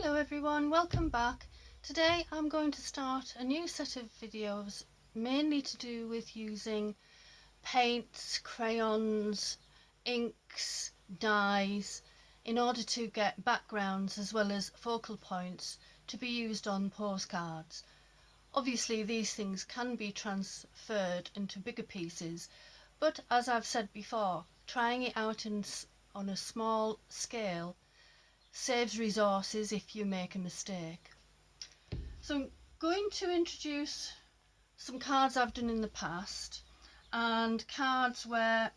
Hello everyone, welcome back. Today I'm going to start a new set of videos mainly to do with using paints, crayons, inks, dyes in order to get backgrounds as well as focal points to be used on postcards. Obviously these things can be transferred into bigger pieces, but as I've said before, trying it out on a small scale saves resources if you make a mistake. So I'm going to introduce some cards I've done in the past and cards where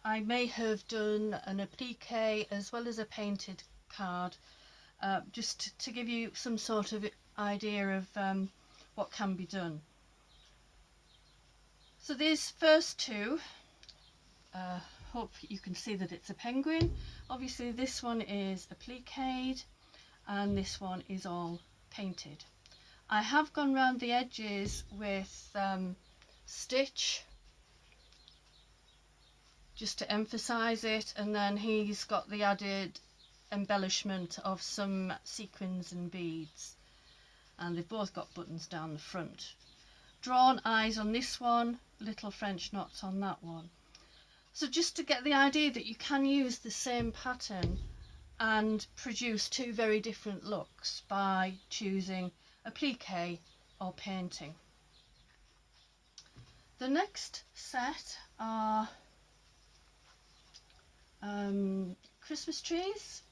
I may have done an applique as well as a painted card, just to give you some sort of idea of what can be done. So these first two, hope you can see that it's a penguin. Obviously this one is appliqued and this one is all painted. I have gone round the edges with stitch just to emphasize it, and then he's got the added embellishment of some sequins and beads, and they've both got buttons down the front. Drawn eyes on this one, little French knots on that one. So just to get the idea that you can use the same pattern and produce two very different looks by choosing applique or painting. The next set are Christmas trees,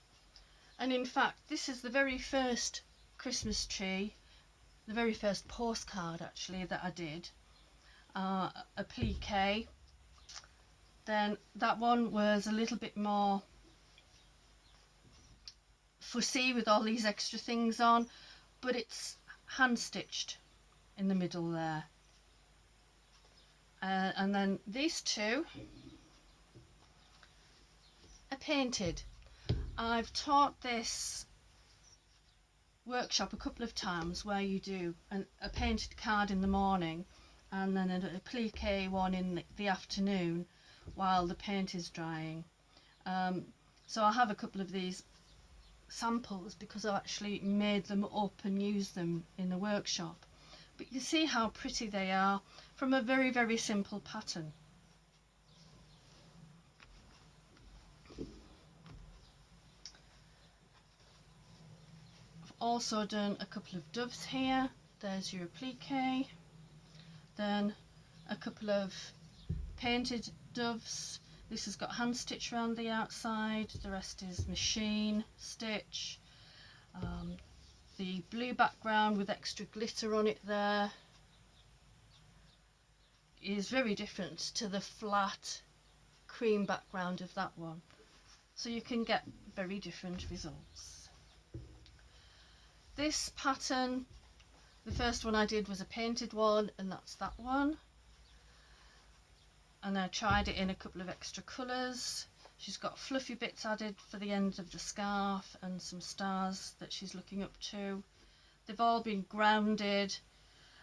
and in fact this is the very first Christmas tree, the very first postcard actually that I did, applique. Then that one was a little bit more fussy with all these extra things on, but it's hand stitched in the middle there. And then these two are painted. I've taught this workshop a couple of times where you do a painted card in the morning and then an applique one in the afternoon while the paint is drying. So I have a couple of these samples because I actually made them up and used them in the workshop. But you see how pretty they are from a very, very simple pattern. I've also done a couple of doves here. There's your applique. Then a couple of painted doves. This has got hand stitch around the outside, the rest is machine stitch. The blue background with extra glitter on it there is very different to the flat cream background of that one, so you can get very different results. This pattern, the first one I did was a painted one, and that's that one, and I tried it in a couple of extra colours. She's got fluffy bits added for the end of the scarf and some stars that she's looking up to. They've all been grounded,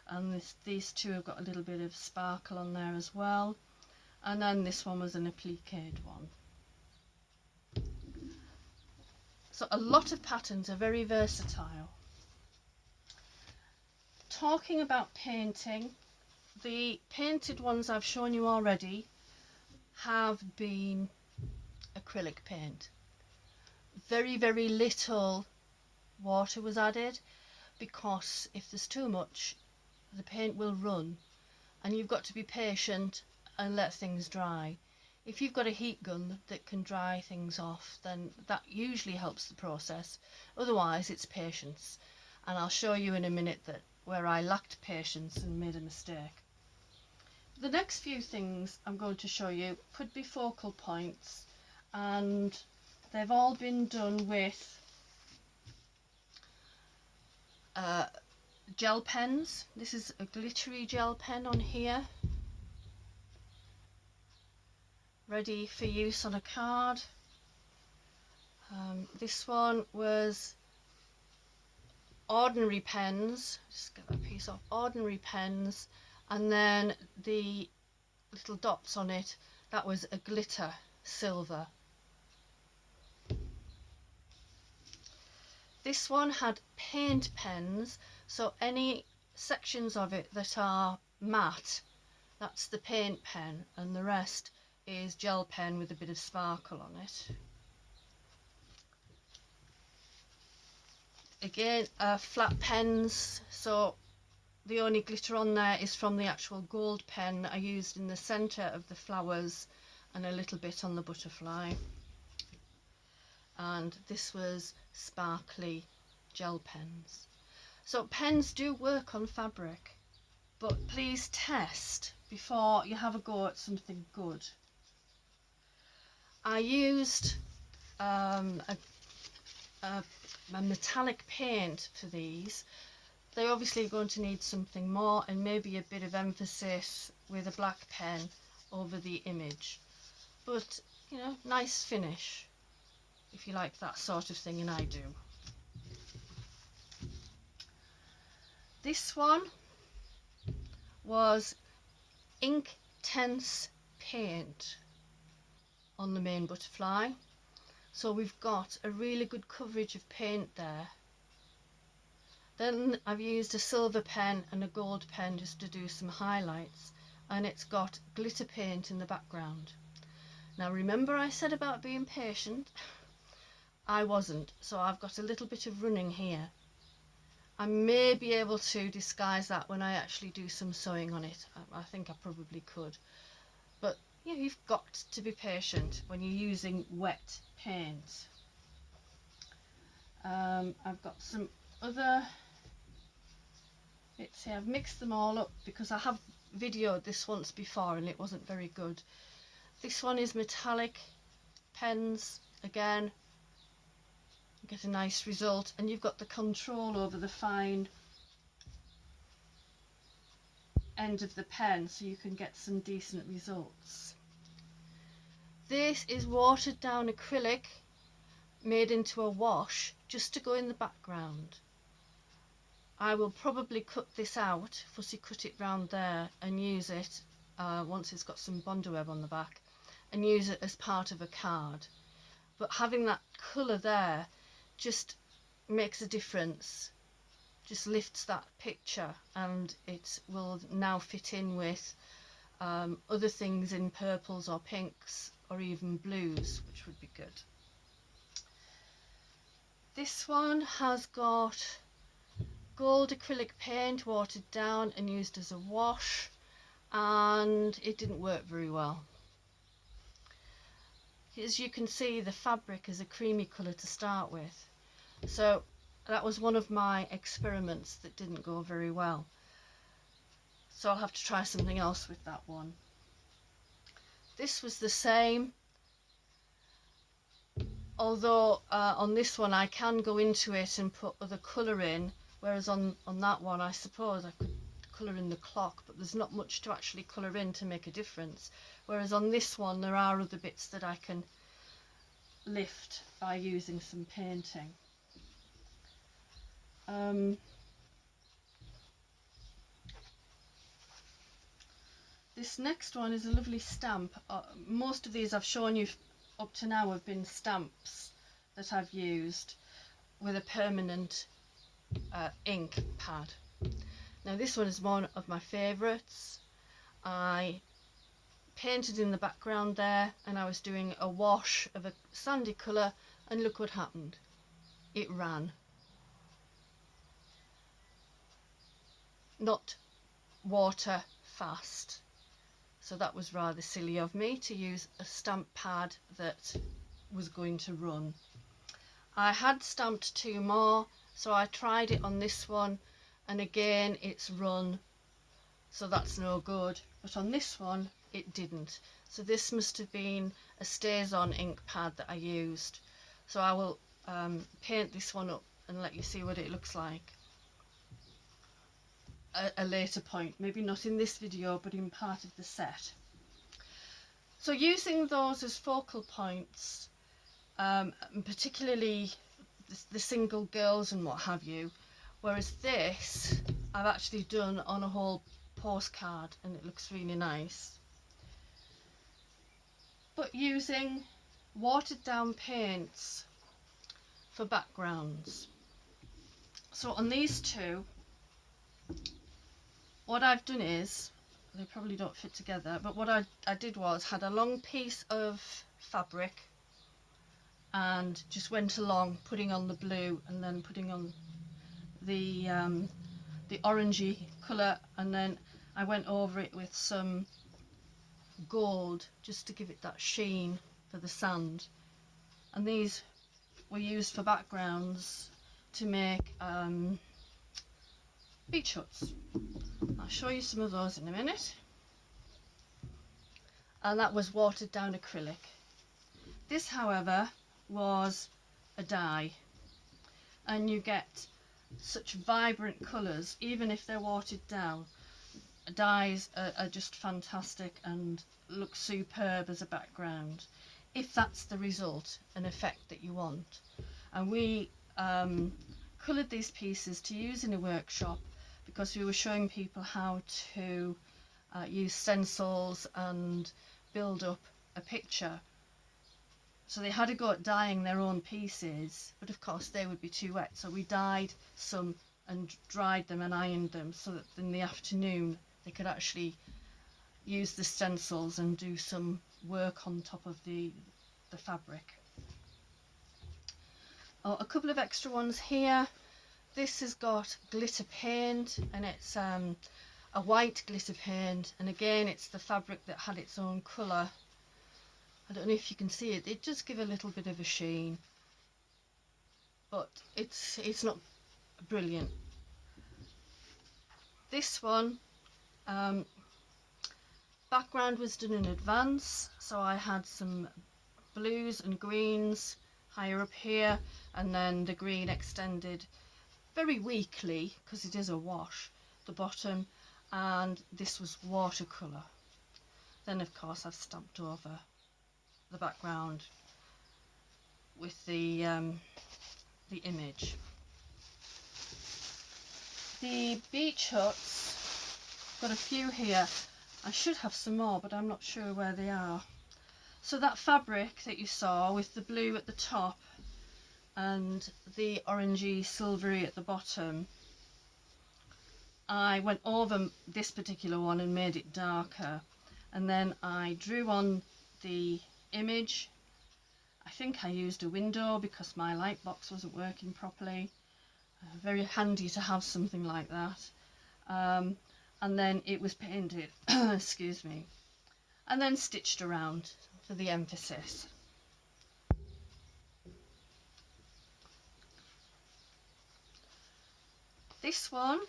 and these two have got a little bit of sparkle on there as well. And then this one was an appliqued one. So a lot of patterns are very versatile. Talking about painting, the painted ones I've shown you already have been acrylic paint. Very, very little water was added, because if there's too much, the paint will run, and you've got to be patient and let things dry. If you've got a heat gun that can dry things off, then that usually helps the process. Otherwise it's patience, and I'll show you in a minute that where I lacked patience and made a mistake. The next few things I'm going to show you could be focal points, and they've all been done with gel pens. This is a glittery gel pen on here, ready for use on a card. This one was ordinary pens, just get that piece off, ordinary pens, and then the little dots on it, that was a glitter silver. This one had paint pens, so any sections of it that are matte, that's the paint pen, and the rest is gel pen with a bit of sparkle on it. Again, flat pens, so the only glitter on there is from the actual gold pen I used in the centre of the flowers and a little bit on the butterfly. And this was sparkly gel pens. So pens do work on fabric, but please test before you have a go at something good. I used a metallic paint for these. They're obviously going to need something more and maybe a bit of emphasis with a black pen over the image, but you know, nice finish if you like that sort of thing, and I do. This one was Inktense paint on the main butterfly, so we've got a really good coverage of paint there. Then I've used a silver pen and a gold pen just to do some highlights, and it's got glitter paint in the background. Now remember I said about being patient? I wasn't, so I've got a little bit of running here. I may be able to disguise that when I actually do some sewing on it. I think I probably could, but yeah, you've got to be patient when you're using wet paint. I've got some other bits here. I've mixed them all up because I have videoed this once before and it wasn't very good. This one is metallic pens again. You get a nice result, and you've got the control over the fine end of the pen, so you can get some decent results. This is watered down acrylic made into a wash just to go in the background. I will probably cut this out, fussy cut it round there, and use it once it's got some Bondo web on the back, and use it as part of a card. But having that colour there just makes a difference, just lifts that picture, and it will now fit in with other things in purples or pinks or even blues, which would be good. This one has got gold acrylic paint watered down and used as a wash, and it didn't work very well. As you can see, the fabric is a creamy colour to start with, so that was one of my experiments that didn't go very well, so I'll have to try something else with that one. This was the same, although on this one I can go into it and put other colour in, whereas on that one I suppose I could colour in the clock, but there's not much to actually colour in to make a difference, whereas on this one there are other bits that I can lift by using some painting. This next one is a lovely stamp. Most of these I've shown you up to now have been stamps that I've used with a permanent ink pad. Now this one is one of my favourites. I painted in the background there, and I was doing a wash of a sandy colour, and look what happened. It ran. Not water fast. So that was rather silly of me to use a stamp pad that was going to run. I had stamped 2 more, so I tried it on this one, and again it's run, so that's no good. But on this one it didn't. So this must have been a StazOn ink pad that I used. So I will paint this one up and let you see what it looks like at a later point, maybe not in this video but in part of the set. So using those as focal points, and particularly the single girls and what have you, whereas this I've actually done on a whole postcard and it looks really nice. But using watered down paints for backgrounds. So on these two, what I've done is, they probably don't fit together, but what I did was had a long piece of fabric and just went along putting on the blue and then putting on the orangey colour, and then I went over it with some gold just to give it that sheen for the sand. And these were used for backgrounds to make beach huts. I'll show you some of those in a minute. And that was watered down acrylic. This, however, was a dye, and you get such vibrant colours even if they're watered down. Dyes are just fantastic and look superb as a background if that's the result and effect that you want. And we coloured these pieces to use in a workshop because we were showing people how to use stencils and build up a picture. So they had to go at dyeing their own pieces, but of course they would be too wet, so we dyed some and dried them and ironed them so that in the afternoon they could actually use the stencils and do some work on top of the fabric. Oh, a couple of extra ones here. This has got glitter paint, and it's a white glitter paint, and again it's the fabric that had its own colour. I don't know if you can see it, it does give a little bit of a sheen, but it's not brilliant. This one, background was done in advance, so I had some blues and greens higher up here, and then the green extended very weakly because it is a wash, the bottom, and this was watercolour. Then of course I've stamped over the background with the image. The beach huts, got a few here. I should have some more, but I'm not sure where they are. So that fabric that you saw with the blue at the top and the orangey silvery at the bottom, I went over this particular one and made it darker, and then I drew on the image. I think I used a window because my light box wasn't working properly. Very handy to have something like that. And then it was painted, excuse me, and then stitched around for the emphasis. This one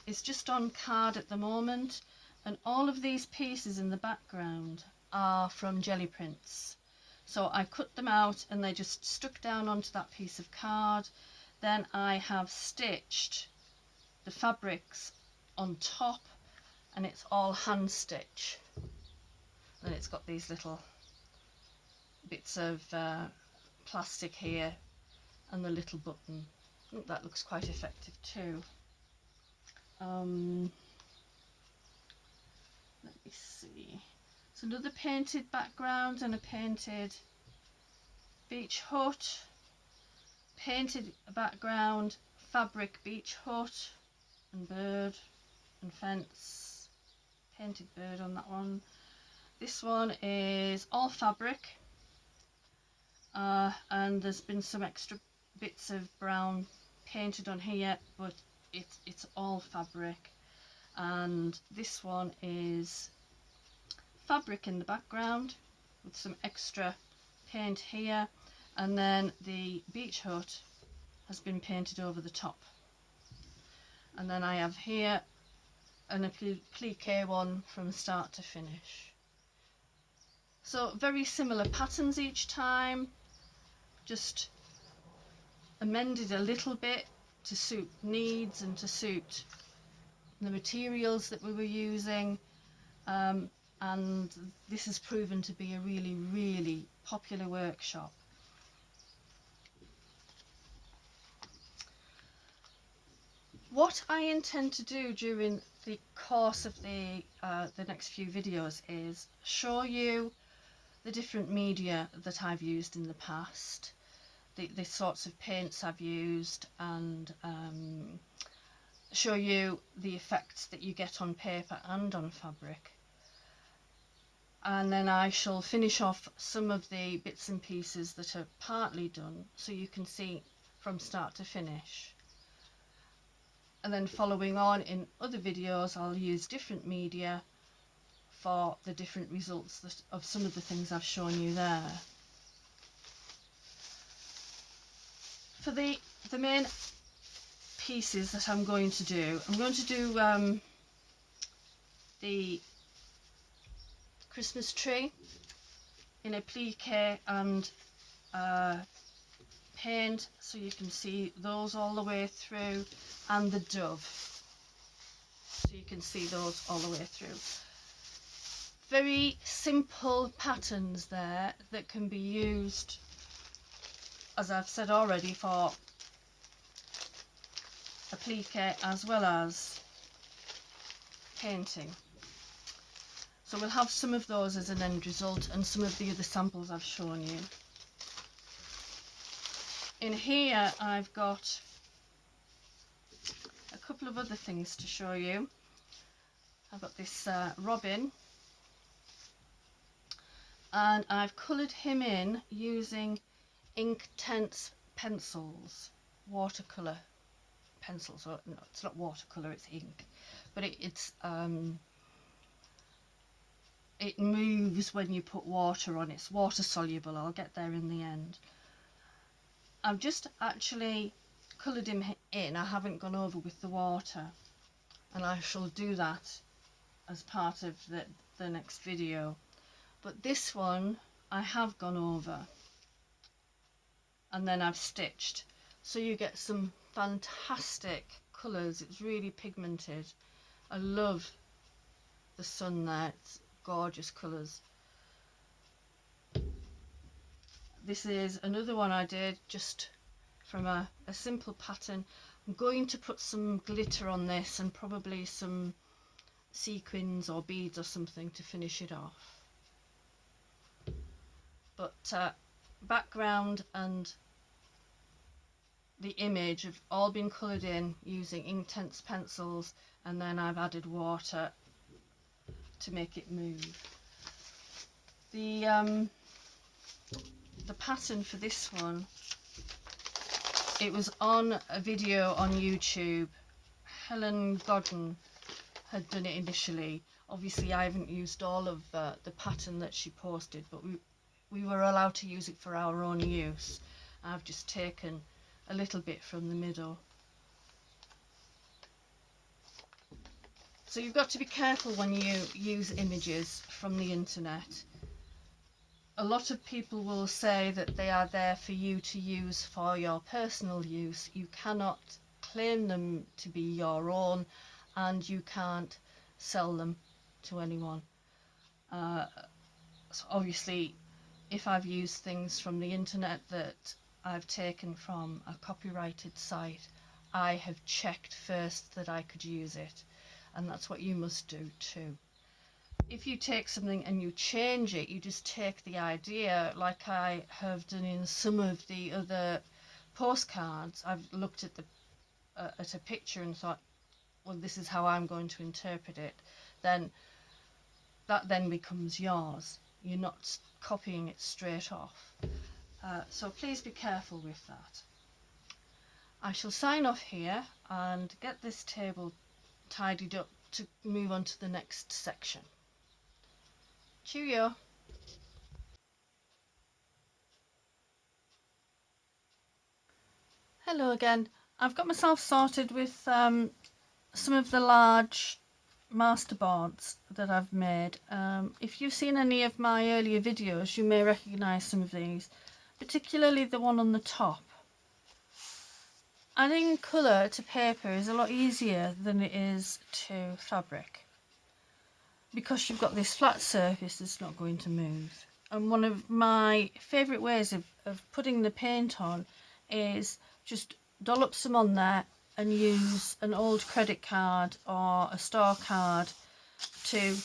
is just on card at the moment, and all of these pieces in the background are from Gelly Prints. So I cut them out and they just stuck down onto that piece of card. Then I have stitched the fabrics on top, and it's all hand stitch. And it's got these little bits of plastic here and the little button. I think that looks quite effective too. Let me see. It's another painted background and a painted beach hut. Painted background, fabric beach hut and bird and fence. Painted bird on that one. This one is all fabric, and there's been some extra bits of brown painted on here, but it's all fabric. And this one is fabric in the background with some extra paint here, and then the beach hut has been painted over the top. And then I have here an applique one from start to finish. So very similar patterns each time, just amended a little bit to suit needs and to suit the materials that we were using, and this has proven to be a really popular workshop. What I intend to do during the course of the next few videos is show you the different media that I've used in the past, the sorts of paints I've used, and show you the effects that you get on paper and on fabric. And then I shall finish off some of the bits and pieces that are partly done, so you can see from start to finish. And then following on in other videos, I'll use different media for the different results of some of the things I've shown you there. For the main pieces that I'm going to do the Christmas tree in applique and paint, so you can see those all the way through, and the dove, so you can see those all the way through. Very simple patterns there that can be used, as I've said already, for applique as well as painting. So we'll have some of those as an end result, and some of the other samples I've shown you. In here I've got a couple of other things to show you. I've got this robin, and I've coloured him in using Inktense pencils, watercolour pencils. Or no, it's not watercolour, it's ink, but it moves when you put water on. It's water soluble. I'll get there in the end. I've just actually coloured him in. I haven't gone over with the water, and I shall do that as part of the next video. But this one I have gone over, and then I've stitched, so you get some fantastic colours. It's really pigmented. I love the sun there. It's gorgeous colours. This is another one I did just from a simple pattern. I'm going to put some glitter on this, and probably some sequins or beads or something to finish it off. But background and the image have all been coloured in using Inktense pencils, and then I've added water to make it move. The pattern for this one, it was on a video on YouTube. Helen Godden had done it initially. Obviously I haven't used all of the pattern that she posted, but we were allowed to use it for our own use. I've just taken a little bit from the middle. So you've got to be careful when you use images from the internet. A lot of people will say that they are there for you to use for your personal use. You cannot claim them to be your own, and you can't sell them to anyone. So obviously, if I've used things from the internet that I've taken from a copyrighted site, I have checked first that I could use it, and that's what you must do too. If you take something and you change it, you just take the idea, like I have done in some of the other postcards. I've looked at a picture and thought, well, this is how I'm going to interpret it. Then that then becomes yours. You're not copying it straight off. So please be careful with that. I shall sign off here and get this table tidied up to move on to the next section. Cheerio! Hello again. I've got myself sorted with some of the large masterboards that I've made. If you've seen any of my earlier videos, you may recognise some of these, particularly the one on the top. Adding colour to paper is a lot easier than it is to fabric, because you've got this flat surface that's not going to move. And one of my favourite ways of putting the paint on is just dollop some on there and use an old credit card or a store card to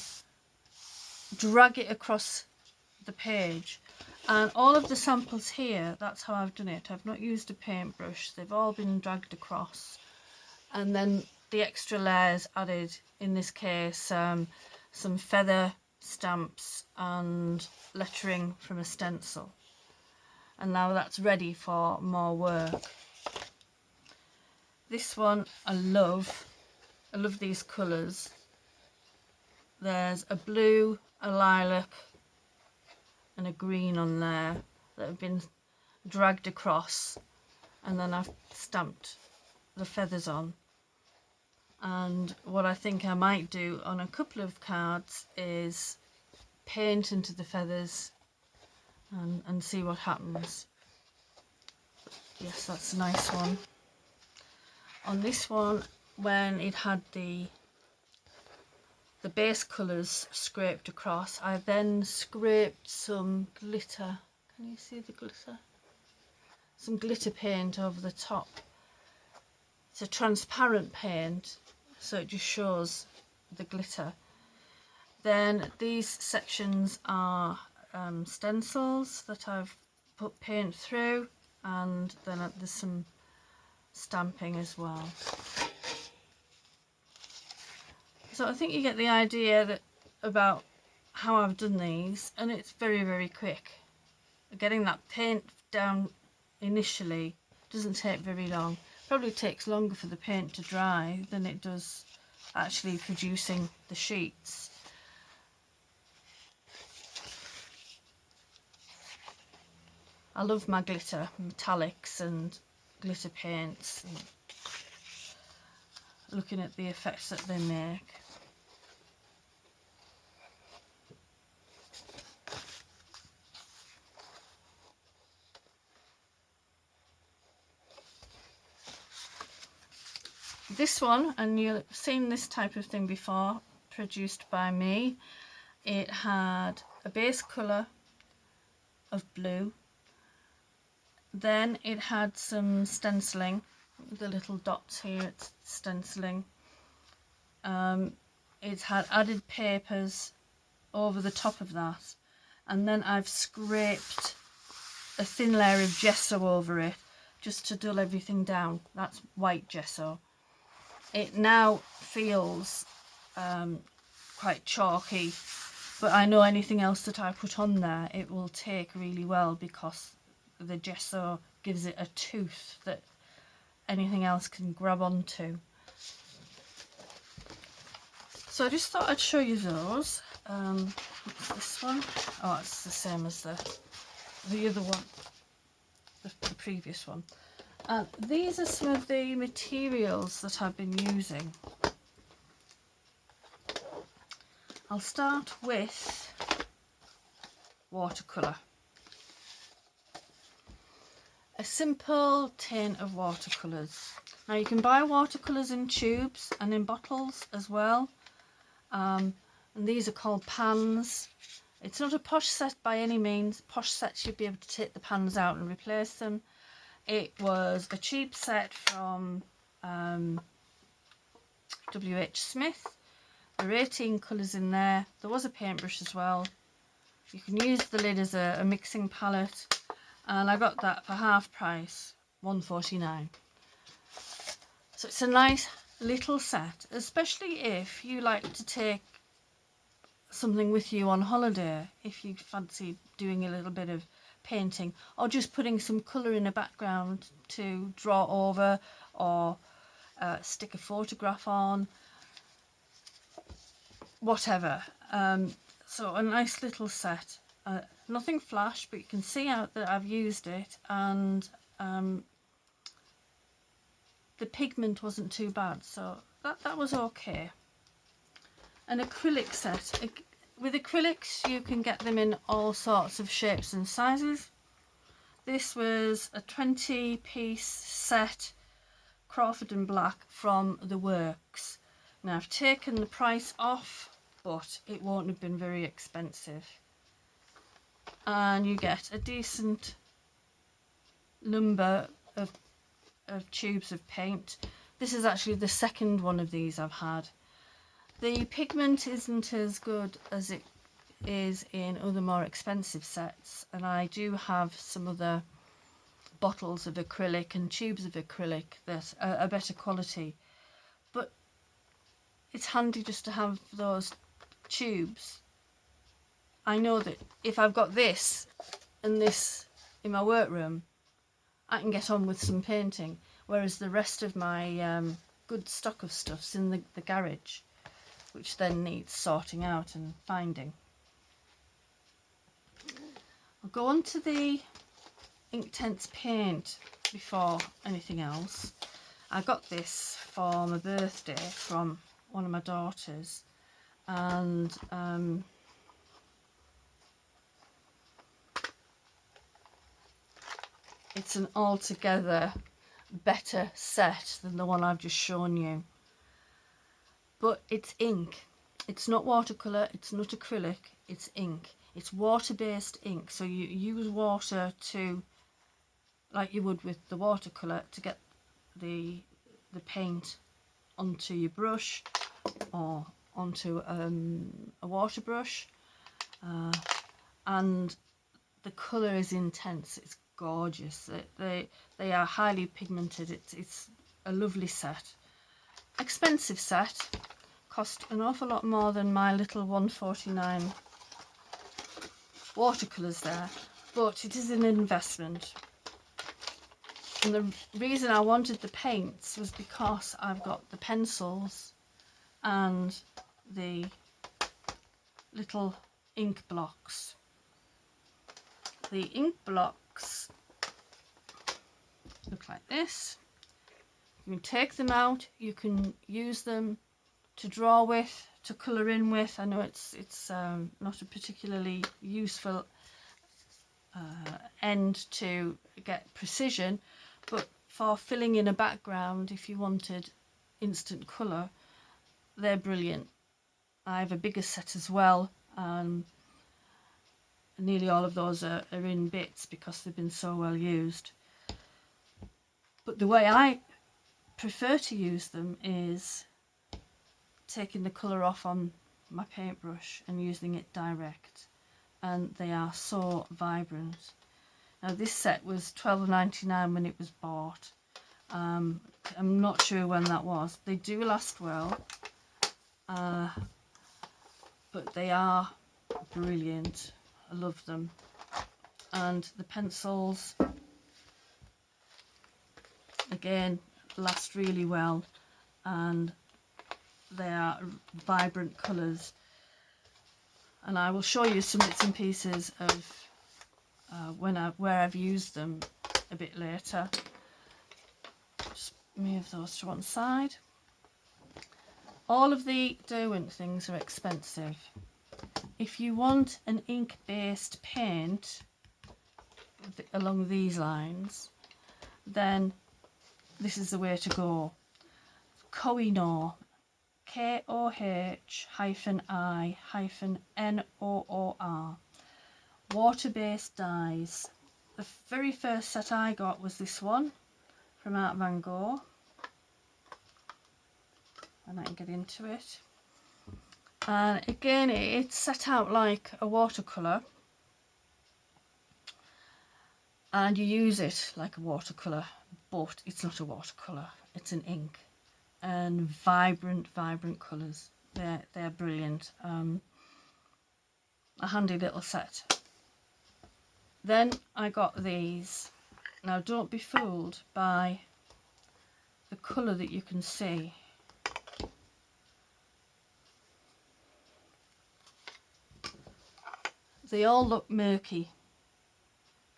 drag it across the page. And all of the samples here, that's how I've done it. I've not used a paintbrush. They've all been dragged across. And then the extra layers added, in this case, some feather stamps and lettering from a stencil. And now that's ready for more work. This one I love these colours. There's a blue, a lilac and a green on there that have been dragged across, and then I've stamped the feathers on. And what I think I might do on a couple of cards is paint into the feathers and see what happens. Yes, that's a nice one. On this one, when it had the base colours scraped across, I then scraped some glitter. Can you see the glitter? Some glitter paint over the top. It's a transparent paint, so it just shows the glitter. Then these sections are stencils that I've put paint through, and then there's some stamping as well. So I think you get the idea about how I've done these, and it's very, very quick. Getting that paint down initially doesn't take very long. Probably takes longer for the paint to dry than it does actually producing the sheets. I love my glitter, metallics and glitter paints, and looking at the effects that they make. This one, and you've seen this type of thing before, produced by me. It had a base colour of blue, then it had some stenciling, the little dots here, it's stenciling. It had added papers over the top of that, and then I've scraped a thin layer of gesso over it just to dull everything down. That's white gesso. It now feels quite chalky, but I know anything else that I put on there, it will take really well because the gesso gives it a tooth that anything else can grab onto. So I just thought I'd show you those. What's this one? Oh, it's the same as the other one, the previous one. These are some of the materials that I've been using. I'll start with watercolour. A simple tin of watercolours. Now you can buy watercolours in tubes and in bottles as well. And these are called pans. It's not a posh set by any means. Posh sets you'd be able to take the pans out and replace them. It was a cheap set from W.H. Smith. There are 18 colours in there. There was a paintbrush as well. You can use the lid as a mixing palette, and I got that for half price, £1.49. So it's a nice little set, especially if you like to take something with you on holiday, if you fancy doing a little bit of painting or just putting some colour in a background to draw over or stick a photograph on, whatever. So a nice little set, nothing flash, but you can see out that I've used it, and the pigment wasn't too bad, so that was okay. An acrylic set. With acrylics you can get them in all sorts of shapes and sizes. This was a 20-piece set, Crawford and Black from The Works. Now I've taken the price off, but it won't have been very expensive. And you get a decent number of tubes of paint. This is actually the second one of these I've had. The pigment isn't as good as it is in other more expensive sets, and I do have some other bottles of acrylic and tubes of acrylic that are better quality, but it's handy just to have those tubes. I know that if I've got this and this in my workroom, I can get on with some painting, whereas the rest of my good stock of stuff's in the garage, which then needs sorting out and finding. I'll go on to the Inktense paint before anything else. I got this for my birthday from one of my daughters, and it's an altogether better set than the one I've just shown you. But it's ink. It's not watercolour, it's not acrylic, it's ink. It's water-based ink, so you use water to, like you would with the watercolour, to get the paint onto your brush or onto a water brush, and the colour is intense. It's gorgeous. They are highly pigmented. It's a lovely set. Expensive set. Cost an awful lot more than my little 149 watercolours there, but it is an investment. And the reason I wanted the paints was because I've got the pencils and the little ink blocks. The ink blocks look like this. You can take them out, you can use them to draw with, to colour in with. I know it's not a particularly useful end to get precision, but for filling in a background, if you wanted instant colour, they're brilliant. I have a bigger set as well. Nearly all of those are in bits because they've been so well used. But the way I prefer to use them is taking the colour off on my paintbrush and using it direct, and they are so vibrant. Now this set was £12.99 when it was bought. I'm not sure when that was. They do last well, but they are brilliant. I love them. And the pencils, again, last really well, and they are vibrant colours. And I will show you some bits and pieces of where I've used them a bit later. Just move those to one side. All of the Derwent things are expensive. If you want an ink-based paint along these lines, then this is the way to go. Kohinoor, Koh-I-Noor, water-based dyes. The very first set I got was this one from Art Van Gogh, and I can get into it. And again, it's set out like a watercolour, and you use it like a watercolour, but it's not a watercolour, it's an ink. And vibrant colours. They're brilliant. A handy little set. Then I got these. Now don't be fooled by the colour that you can see. They all look murky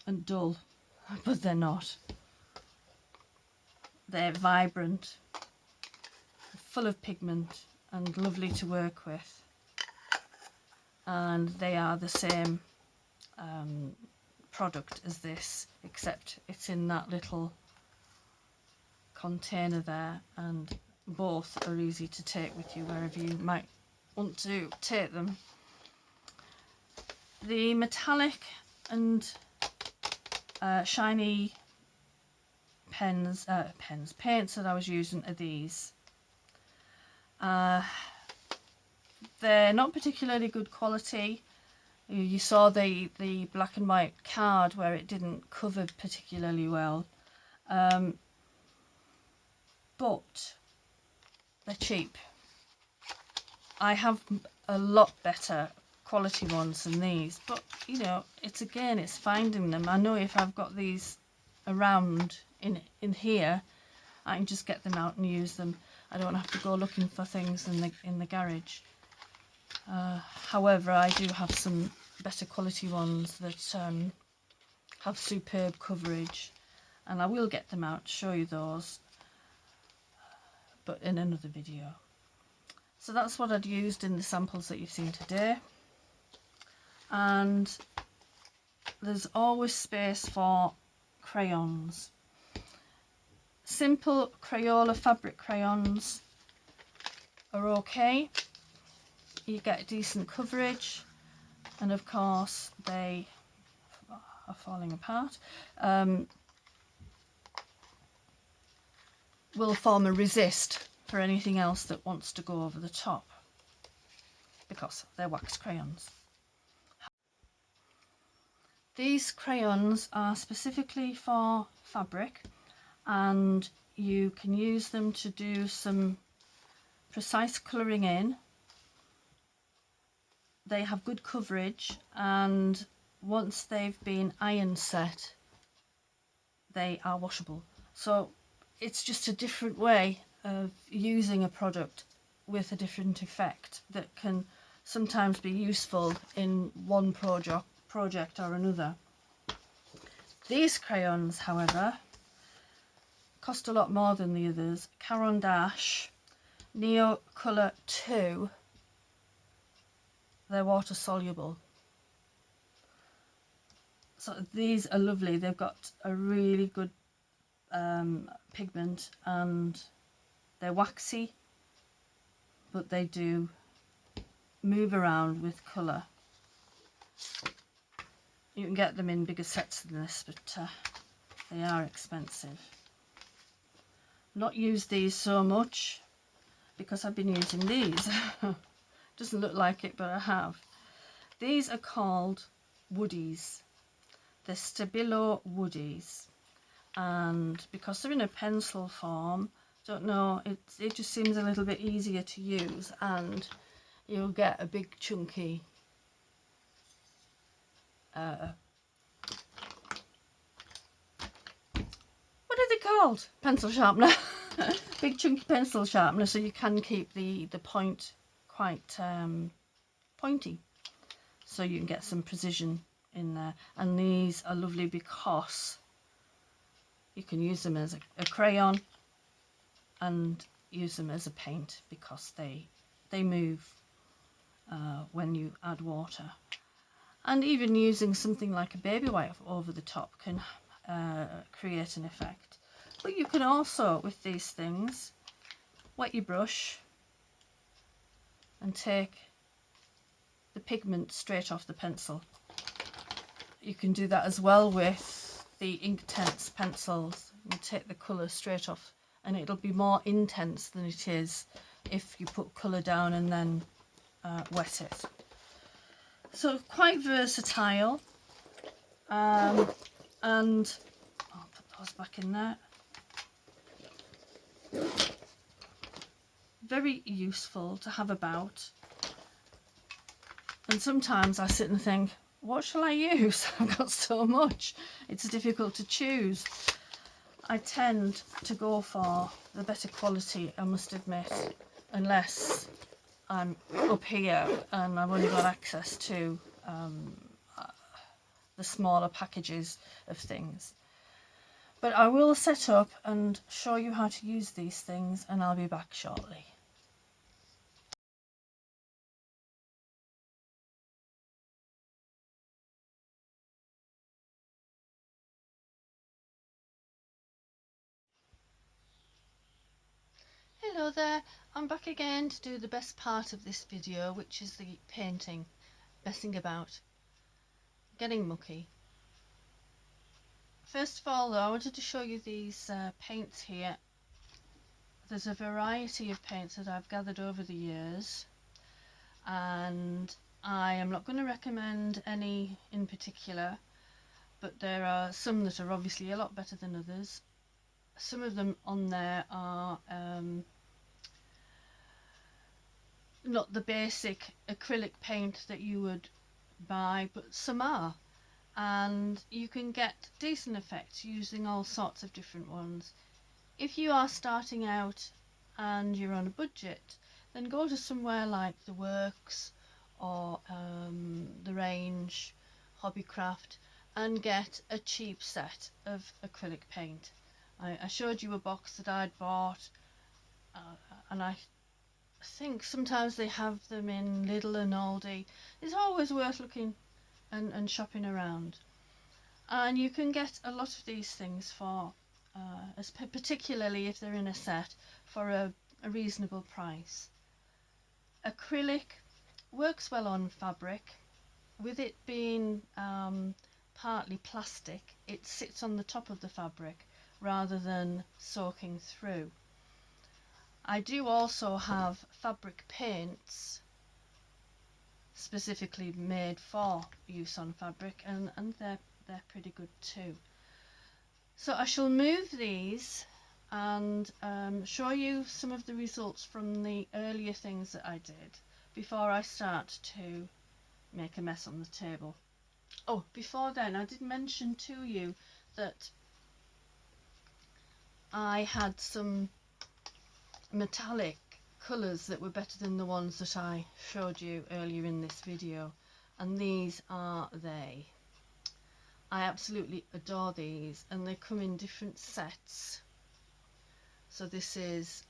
and dull, but they're not. They're vibrant, full of pigment and lovely to work with, and they are the same product as this, except it's in that little container there, and both are easy to take with you wherever you might want to take them. The metallic and shiny paints that I was using are these. They're not particularly good quality, You saw the black and white card where it didn't cover particularly well, but they're cheap. I have a lot better quality ones than these, but you know, it's finding them. I know if I've got these around in here, I can just get them out and use them. I don't have to go looking for things in the garage. However, I do have some better quality ones that have superb coverage, and I will get them out to show you those, but in another video. So that's what I'd used in the samples that you've seen today, and there's always space for crayons. Simple Crayola fabric crayons are okay. You get decent coverage, and of course they are falling apart. Will form a resist for anything else that wants to go over the top, because they're wax crayons. These crayons are specifically for fabric, and you can use them to do some precise colouring in. They have good coverage, and once they've been iron set, they are washable. So it's just a different way of using a product with a different effect that can sometimes be useful in one project or another. These crayons, however, cost a lot more than the others. Caran d'Ache Neo Colour 2, they're water soluble. So these are lovely. They've got a really good pigment, and they're waxy, but they do move around with colour. You can get them in bigger sets than this, but they are expensive. Not used these so much because I've been using these. Doesn't look like it, but I have. These are called Woodies. They're Stabilo Woodies, and because they're in a pencil form, don't know, it just seems a little bit easier to use, and you'll get a big chunky what are they called? Pencil sharpener. Big chunky pencil sharpener, so you can keep the point quite pointy, so you can get some precision in there. And these are lovely because you can use them as a crayon and use them as a paint, because they move when you add water. And even using something like a baby wipe over the top can create an effect. But you can also, with these things, wet your brush and take the pigment straight off the pencil. You can do that as well with the Inktense pencils. You take the colour straight off, and it'll be more intense than it is if you put colour down and then wet it. So quite versatile, and I'll put those back in there. Very useful to have about, and sometimes I sit and think, what shall I use? I've got so much, it's difficult to choose. I tend to go for the better quality, I must admit, unless I'm up here and I've only got access to the smaller packages of things. But I will set up and show you how to use these things, and I'll be back shortly. Hello there, I'm back again to do the best part of this video, which is the painting, messing about, getting mucky. First of all though, I wanted to show you these paints here. There's a variety of paints that I've gathered over the years, and I am not going to recommend any in particular, but there are some that are obviously a lot better than others. Some of them on there are not the basic acrylic paint that you would buy, but some are, and you can get decent effects using all sorts of different ones. If you are starting out and you're on a budget, then go to somewhere like The Works or The Range, Hobbycraft, and get a cheap set of acrylic paint. I showed you a box that I'd bought, and I think sometimes they have them in Lidl and Aldi. It's always worth looking and shopping around. And you can get a lot of these things for, particularly if they're in a set, for a reasonable price. Acrylic works well on fabric. With it being partly plastic, it sits on the top of the fabric rather than soaking through. I do also have fabric paints specifically made for use on fabric, and they're pretty good too. So I shall move these and show you some of the results from the earlier things that I did before I start to make a mess on the table. Oh, before then, I did mention to you that I had some metallic colours that were better than the ones that I showed you earlier in this video, and these are they. I absolutely adore these, and they come in different sets. So this is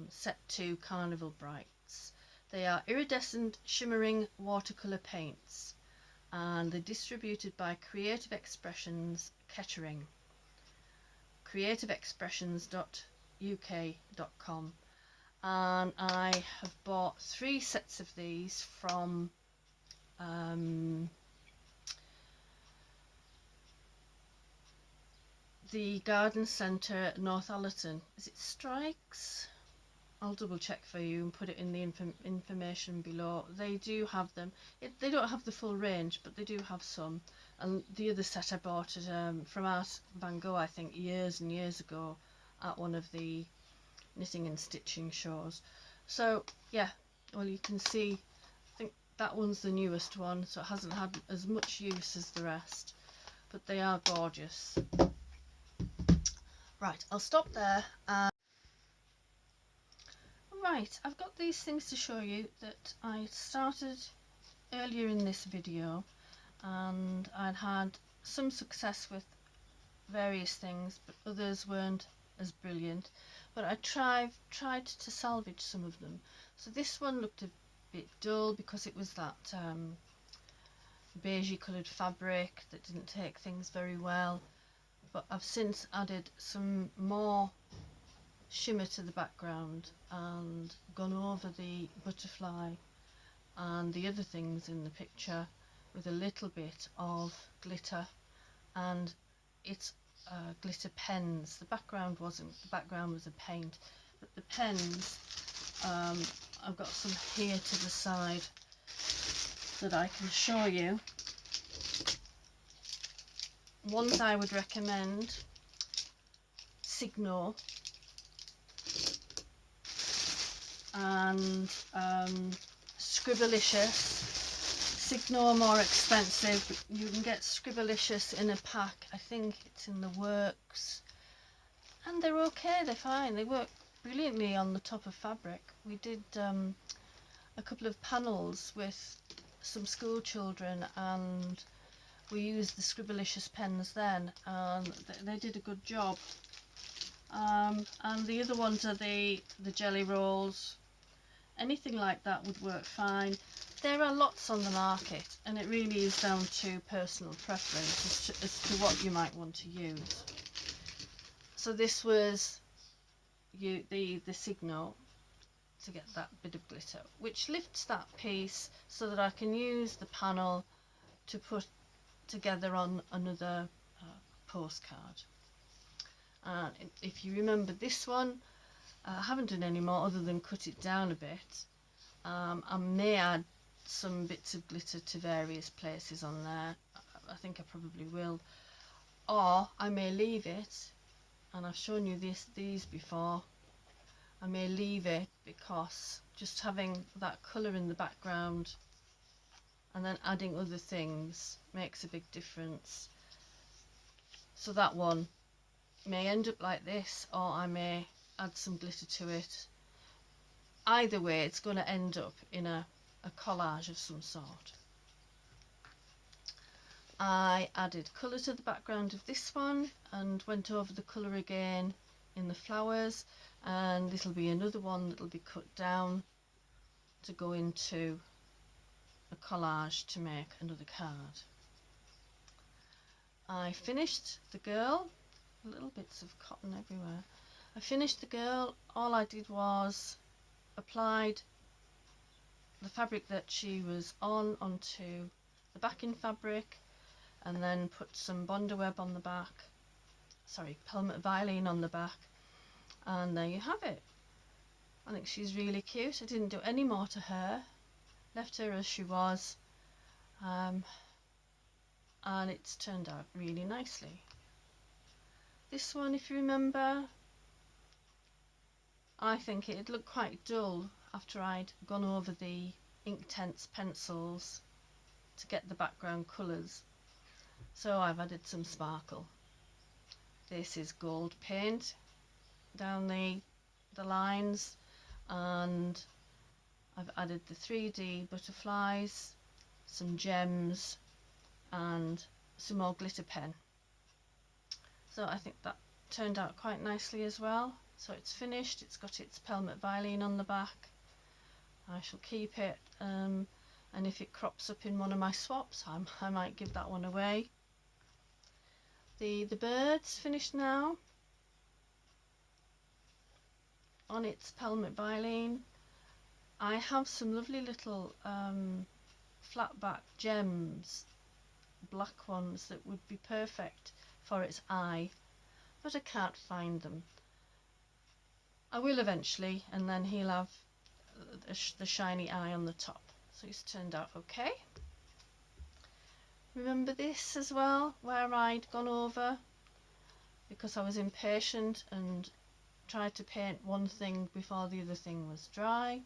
set 2 Carnival Brights. They are iridescent shimmering watercolour paints, and they're distributed by Creative Expressions Kettering, creativeexpressions.uk.com, and I have bought 3 sets of these from the garden centre at Northallerton. Is it Strikes? I'll double check for you and put it in the information below. They do have them. They don't have the full range, but they do have some. And the other set I bought at, from Art Van Gogh, I think years and years ago, at one of the knitting and stitching shows. So yeah, well, you can see, I think that one's the newest one, so it hasn't had as much use as the rest, but they are gorgeous. Right, I'll stop there. Right, I've got these things to show you that I started earlier in this video, and I'd had some success with various things, but others weren't as brilliant. But I tried to salvage some of them. So this one looked a bit dull because it was that beigey coloured fabric that didn't take things very well. But I've since added some more shimmer to the background and gone over the butterfly and the other things in the picture with a little bit of glitter, and it's glitter pens. The background wasn't, the background was a paint, but the pens, I've got some here to the side that I can show you. Ones I would recommend: Signo and Scribblicious. Signo are more expensive, but you can get Scribblicious in a pack. I think it's in The Works, and they're okay, they're fine, they work brilliantly on the top of fabric. We did a couple of panels with some school children, and we used the Scribblicious pens then, and they did a good job. And the other ones are the jelly rolls. Anything like that would work fine. There are lots on the market, and it really is down to personal preference as to what you might want to use. So this was the Signo, to get that bit of glitter, which lifts that piece so that I can use the panel to put together on another postcard. And if you remember this one, I haven't done any more other than cut it down a bit. I may add some bits of glitter to various places on there. I think I probably will, or I may leave it, and I've shown you these before. I may leave it because just having that colour in the background and then adding other things makes a big difference. So that one may end up like this, or I may add some glitter to it. Either way, it's going to end up in a collage of some sort. I added colour to the background of this one and went over the colour again in the flowers, and this will be another one that will be cut down to go into a collage to make another card. I finished the girl, little bits of cotton everywhere. I finished the girl. All I did was applied the fabric that she was on onto the backing fabric, and then put some Bondaweb on the back, sorry, Pelmet Vilene on the back, and there you have it. I think she's really cute. I didn't do any more to her, left her as she was, and it's turned out really nicely. This one, if you remember, I think it looked quite dull after I'd gone over the Inktense pencils to get the background colours, so I've added some sparkle. This is gold paint down the lines, and I've added the 3D butterflies, some gems, and some more glitter pen. So I think that turned out quite nicely as well. So it's finished, it's got its Pelmet Vilene on the back. I shall keep it, and if it crops up in one of my swaps, I might give that one away. The bird's finished now on its Pelmet Vilene. I have some lovely little flat back gems, black ones, that would be perfect for its eye, but I can't find them. I will eventually, and then he'll have the shiny eye on the top. So it's turned out okay. Remember this as well, where I'd gone over because I was impatient and tried to paint one thing before the other thing was dry.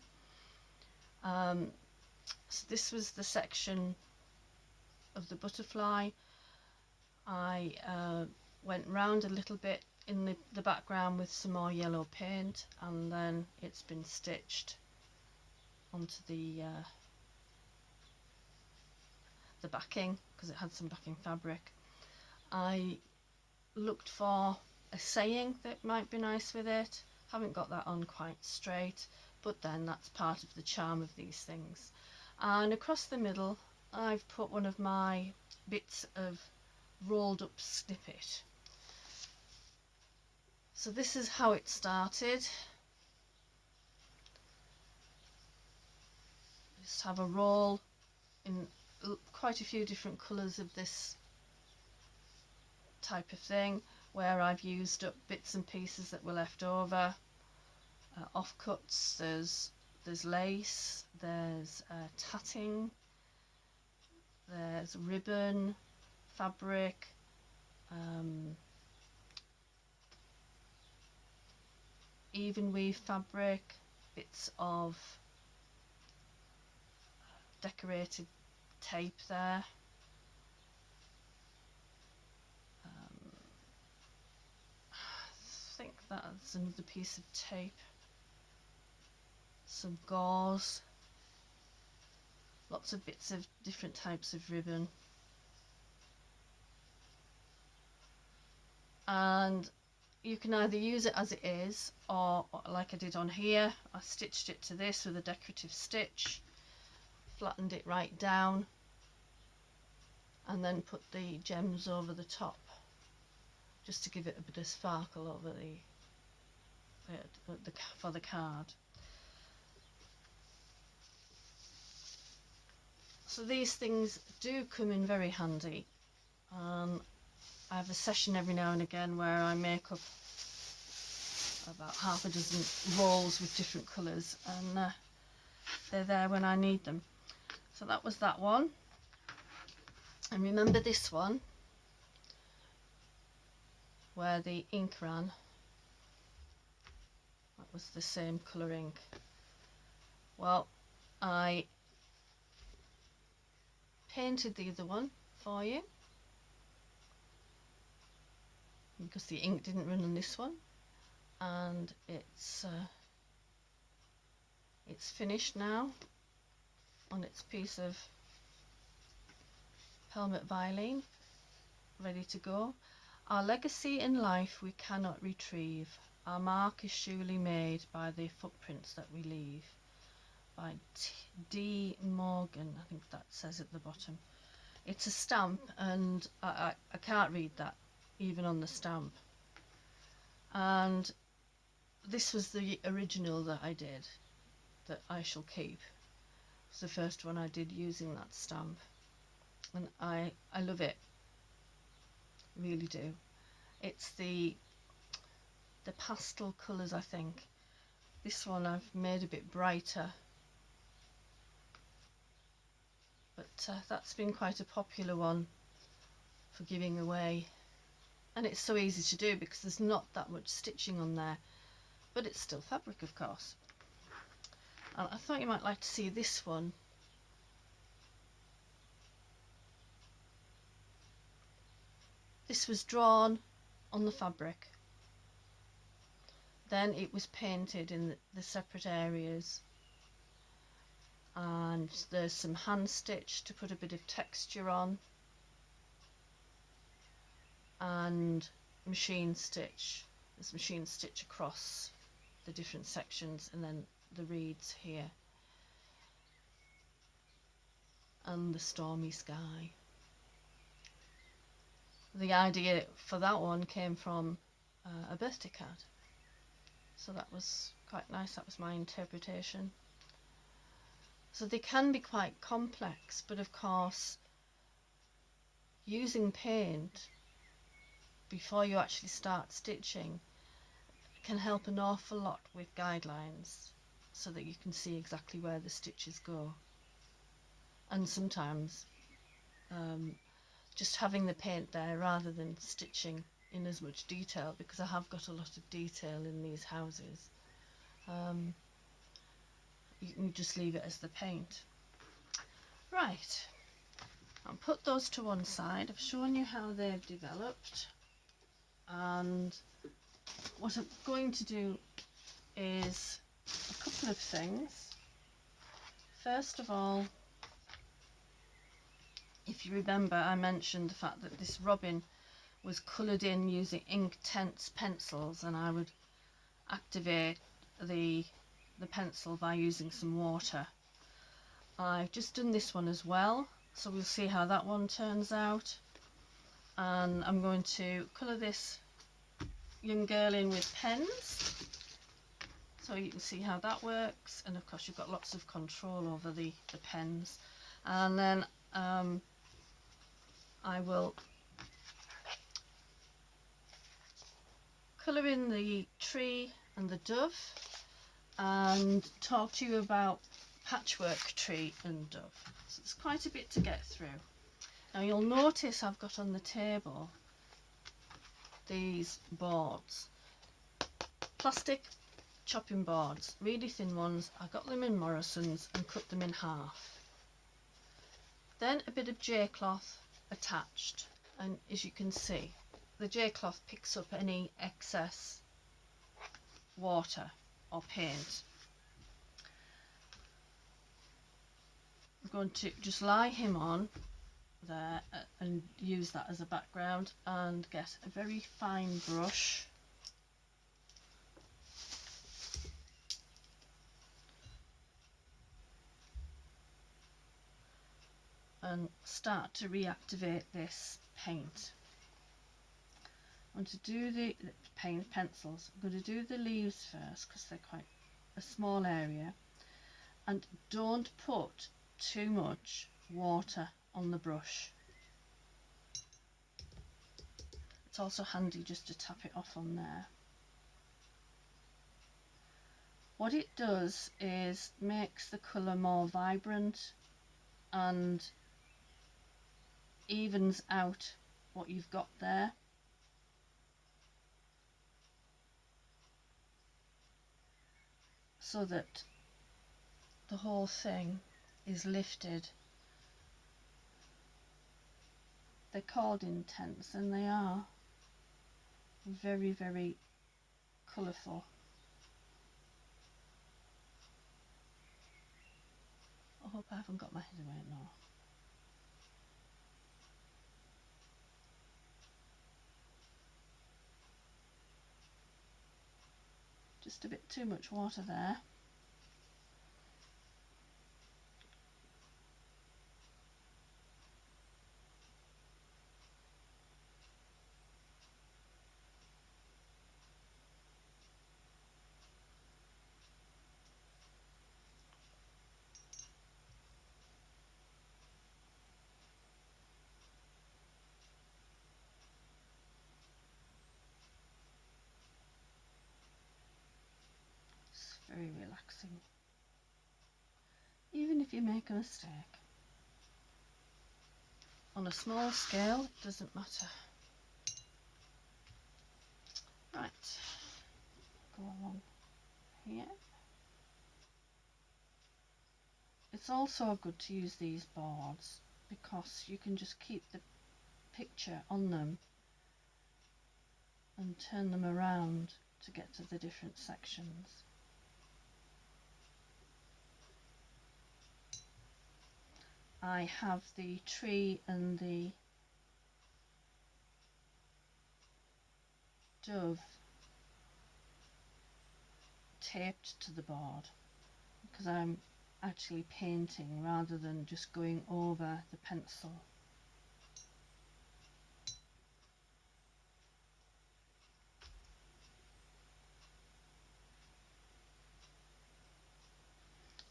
So this was the section of the butterfly. I went round a little bit in the background with some more yellow paint, and then it's been stitched onto the backing because it had some backing fabric. I looked for a saying that might be nice with it. Haven't got that on quite straight, but then that's part of the charm of these things. And across the middle I've put one of my bits of rolled up snippet. So this is how it started. Just have a roll in quite a few different colours of this type of thing, where I've used up bits and pieces that were left over, offcuts. There's lace, there's tatting, there's ribbon, fabric, even weave fabric, bits of decorated tape there. I think that's another piece of tape, some gauze, lots of bits of different types of ribbon, and you can either use it as it is, or like I did on here, I stitched it to this with a decorative stitch, flattened it right down, and then put the gems over the top just to give it a bit of sparkle over for the card. So these things do come in very handy. I have a session every now and again where I make up about half a dozen rolls with different colours, and they're there when I need them. So that was that one. And remember this one where the ink ran? That was the same colour ink. Well, I painted the other one for you because the ink didn't run on this one, and it's finished now on its piece of Helmut Violin, ready to go. Our legacy in life we cannot retrieve. Our mark is surely made by the footprints that we leave. By D. Morgan, I think that says at the bottom. It's a stamp, and I can't read that even on the stamp. And this was the original that I did, that I shall keep. It's the first one I did using that stamp, and I love it, really do. It's the pastel colours, I think. This one I've made a bit brighter, but that's been quite a popular one for giving away, and it's so easy to do because there's not that much stitching on there, but it's still fabric, of course. And I thought you might like to see this one. This was drawn on the fabric, then it was painted in the separate areas, and there's some hand stitch to put a bit of texture on, and machine stitch. There's machine stitch across the different sections, and then the reeds here, and the stormy sky. The idea for that one came from a birthday card, so that was quite nice. That was my interpretation. So they can be quite complex, but of course using paint before you actually start stitching can help an awful lot with guidelines, so that you can see exactly where the stitches go. And sometimes just having the paint there rather than stitching in as much detail, because I have got a lot of detail in these houses, you can just leave it as the paint. Right, I'll put those to one side. I've shown you how they've developed, and what I'm going to do is a couple of things. First of all, if you remember, I mentioned the fact that this robin was coloured in using Inktense pencils, and I would activate the pencil by using some water. I've just done this one as well, so we'll see how that one turns out. And I'm going to colour this young girl in with pens, so you can see how that works. And of course you've got lots of control over the pens. And then I will colour in the tree and the dove, and talk to you about patchwork tree and dove. So it's quite a bit to get through. Now you'll notice I've got on the table these boards, plastic chopping boards, really thin ones. I got them in Morrison's and cut them in half. Then a bit of J-cloth attached, and as you can see, the J-cloth picks up any excess water or paint. I'm going to just lie him on there and use that as a background, and get a very fine brush and start to reactivate this paint. I want to do the paint pencils. I'm going to do the leaves first because they're quite a small area, and don't put too much water on the brush. It's also handy just to tap it off on there. What it does is makes the colour more vibrant and evens out what you've got there. So that the whole thing is lifted. They're called intense, and they are very, very colourful. I hope I haven't got my head away now. Just a bit too much water there. It's very relaxing. Even if you make a mistake. On a small scale, it doesn't matter. Right, go along here. It's also good to use these boards because you can just keep the picture on them and turn them around to get to the different sections. I have the tree and the dove taped to the board because I'm actually painting rather than just going over the pencil.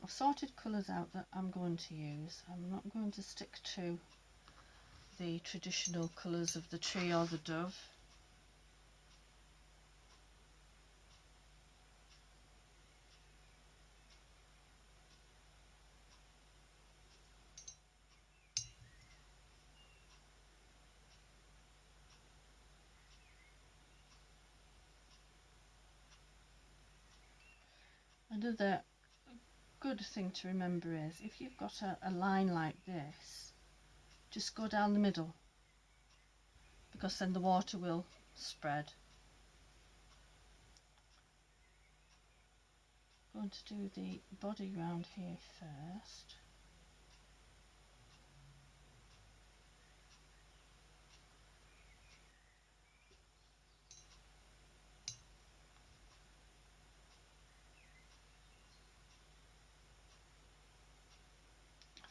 I've sorted colours out that I'm going to use. I'm not going to stick to the traditional colours of the tree or the dove. Another good thing to remember is if you've got a line like this, just go down the middle because then the water will spread. I'm going to do the body round here first.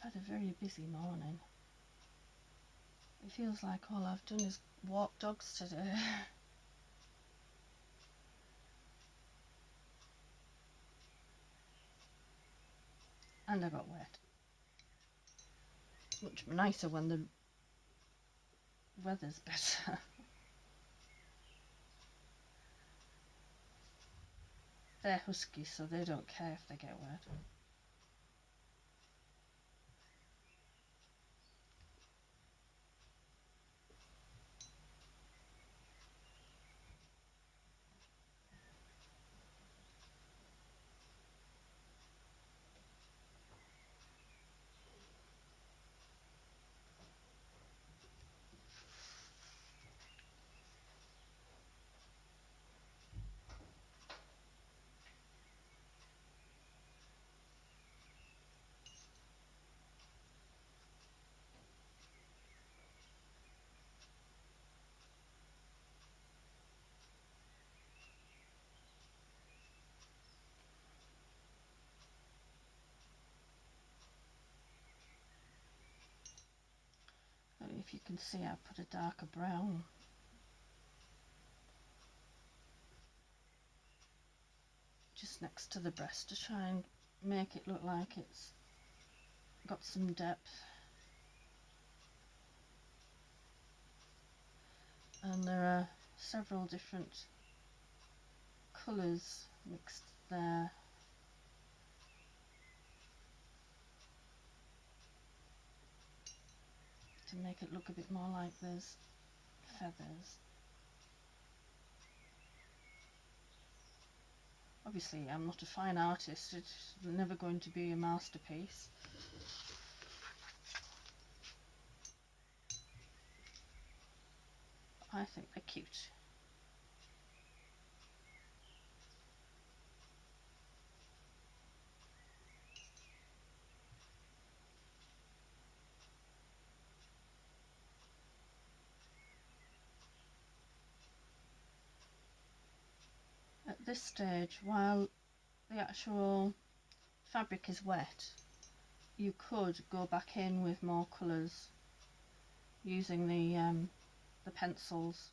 I've had a very busy morning. It feels like all I've done is walk dogs today. And I got wet. Much nicer when the weather's better. They're husky, so they don't care if they get wet. If you can see, I put a darker brown. Just next to the breast to try and make it look like it's got some depth. And there are several different colours mixed there. to make it look a bit more like there's feathers. Obviously I'm not a fine artist, it's never going to be a masterpiece. I think they're cute. At this stage, while the actual fabric is wet, you could go back in with more colours using the pencils.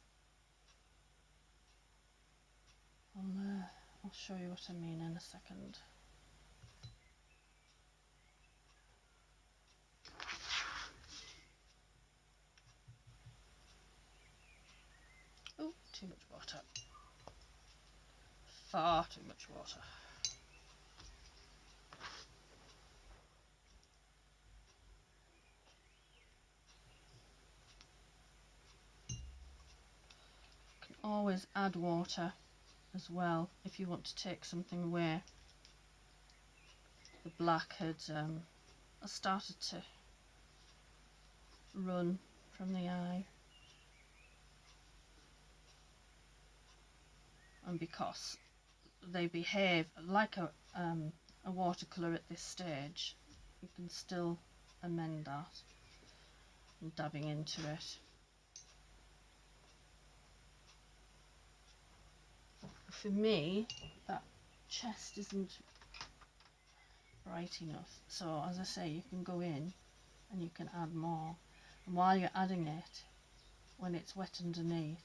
I'll show you what I mean in a second. Oh, too much water. Far too much water. You can always add water as well if you want to take something away. The black had started to run from the eye, and because they behave like a watercolour at this stage, you can still amend that and dabbing into it. For me, that chest isn't bright enough, so as I say, you can go in and you can add more, and while you're adding it, when it's wet underneath,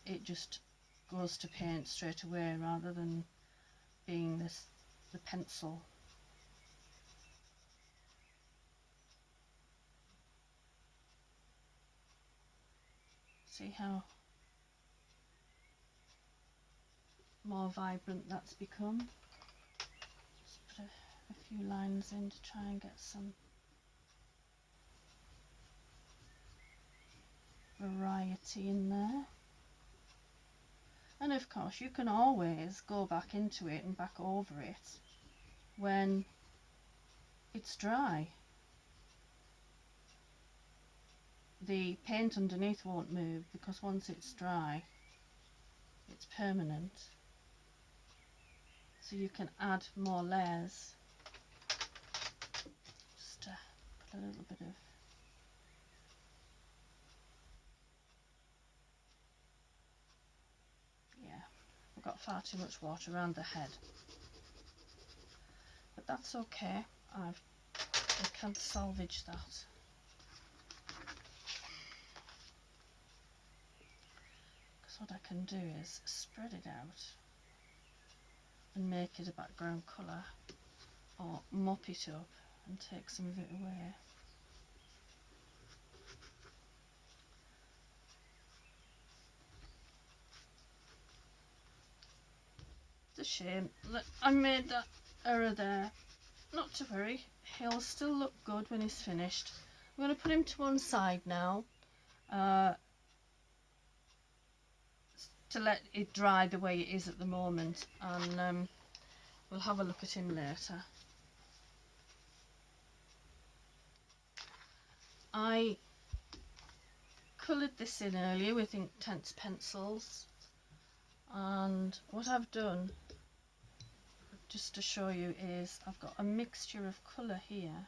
it just goes to paint straight away rather than being the pencil. See how more vibrant that's become? Just put a few lines in to try and get some variety in there. And of course you can always go back into it and back over it when it's dry. The paint underneath won't move because once it's dry, it's permanent. So you can add more layers. Just put a little bit of I've got far too much water around the head, but that's okay. I can salvage that. Because what I can do is spread it out and make it a background colour, or mop it up and take some of it away. It's a shame that I made that error there. Not to worry, he'll still look good when he's finished. I'm going to put him to one side now to let it dry the way it is at the moment, and we'll have a look at him later. I coloured this in earlier with Inktense pencils, and what I've done, just to show you, is I've got a mixture of colour here.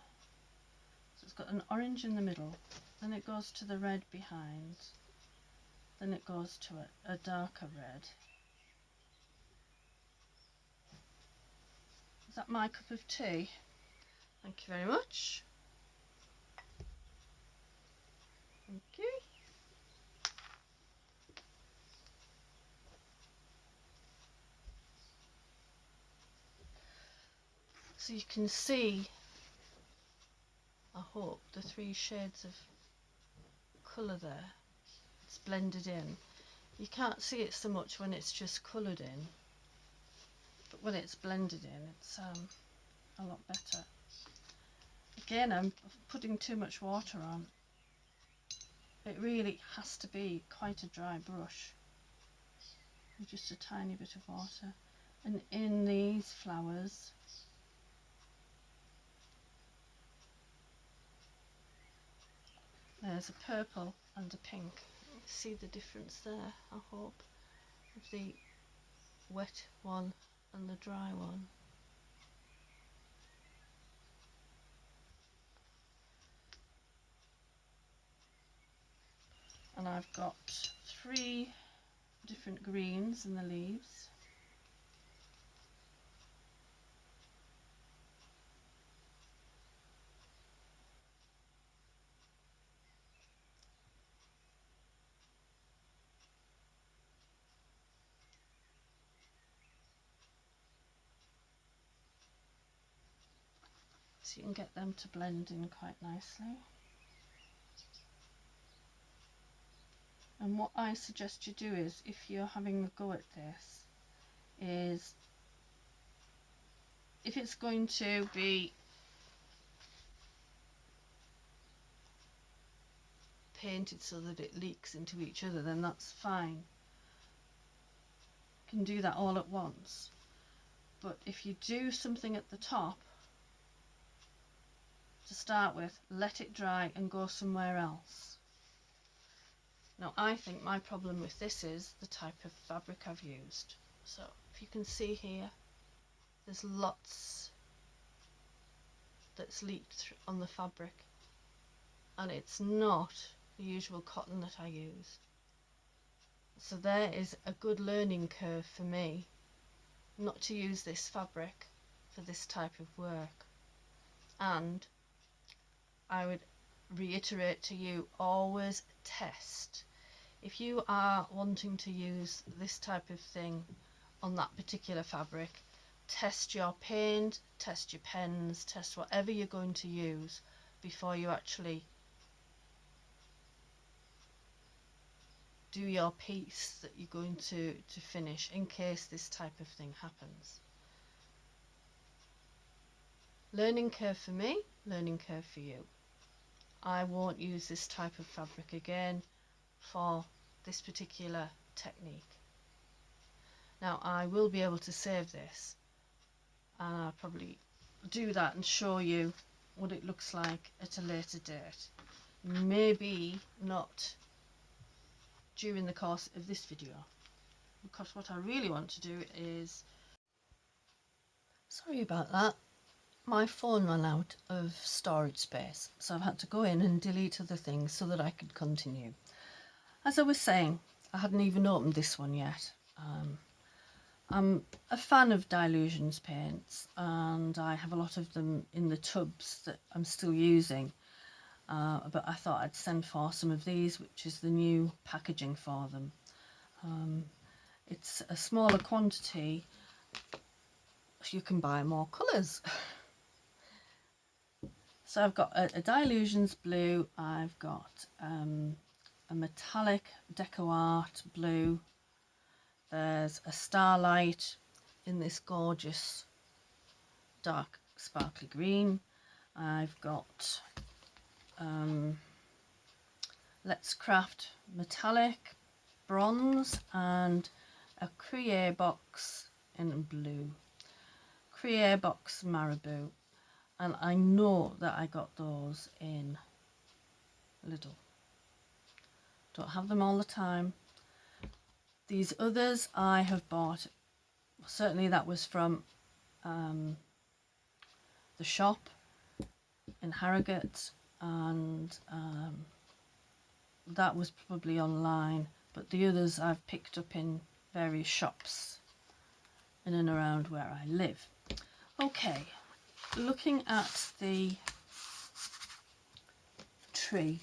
So it's got an orange in the middle, then it goes to the red behind, then it goes to a darker red. Is that my cup of tea? Thank you very much. Thank you. So you can see, I hope, the 3 shades of colour there. It's blended in. You can't see it so much when it's just coloured in, but when it's blended in, it's a lot better. I again, I'm putting too much water on. It really has to be quite a dry brush with just a tiny bit of water. And in these flowers, there's a purple and a pink. See the difference there, I hope, of the wet one and the dry one. And I've got 3 different greens in the leaves. So you can get them to blend in quite nicely. And what I suggest you do is, if you're having a go at this, is if it's going to be painted so that it leaks into each other, then that's fine. You can do that all at once. But if you do something at the top to start with, let it dry and go somewhere else. Now, I think my problem with this is the type of fabric I've used. So if you can see here, there's lots that's leaked on the fabric, and it's not the usual cotton that I use. So there is a good learning curve for me not to use this fabric for this type of work. And I would reiterate to you, always test. If you are wanting to use this type of thing on that particular fabric, test your paint, test your pens, test whatever you're going to use before you actually do your piece that you're going to finish, in case this type of thing happens. Learning curve for me, learning curve for you. I won't use this type of fabric again for this particular technique. Now, I will be able to save this, and I'll probably do that and show you what it looks like at a later date. Maybe not during the course of this video, because what I really want to do is, sorry about that, my phone ran out of storage space, so I've had to go in and delete other things so that I could continue. As I was saying, I hadn't even opened this one yet. I'm a fan of Dylusions paints, and I have a lot of them in the tubs that I'm still using, but I thought I'd send for some of these, which is the new packaging for them. It's a smaller quantity, so you can buy more colours. So I've got a Dylusions blue, I've got a metallic Deco Art blue, there's a Starlight in this gorgeous dark sparkly green, I've got Let's Craft metallic bronze, and a Krier box in blue, Krier box marabou, and I know that I got those in Lidl. Don't have them all the time. These others I have bought, certainly that was from the shop in Harrogate, and that was probably online, but the others I've picked up in various shops in and around where I live. Okay, looking at the tree,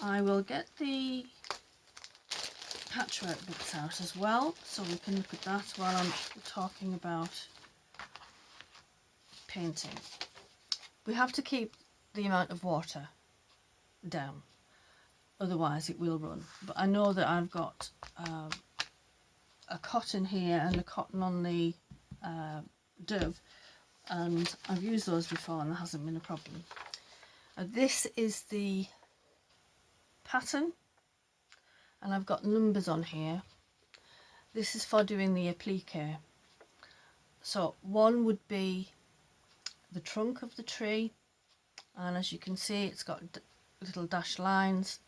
I will get the patchwork bits out as well, so we can look at that while I'm talking about painting. We have to keep the amount of water down, otherwise it will run. But I know that I've got a cotton here and a cotton on the Dove, and I've used those before and there hasn't been a problem. This is the pattern, and I've got numbers on here. This is for doing the applique. So 1 would be the trunk of the tree, and as you can see it's got little dashed lines.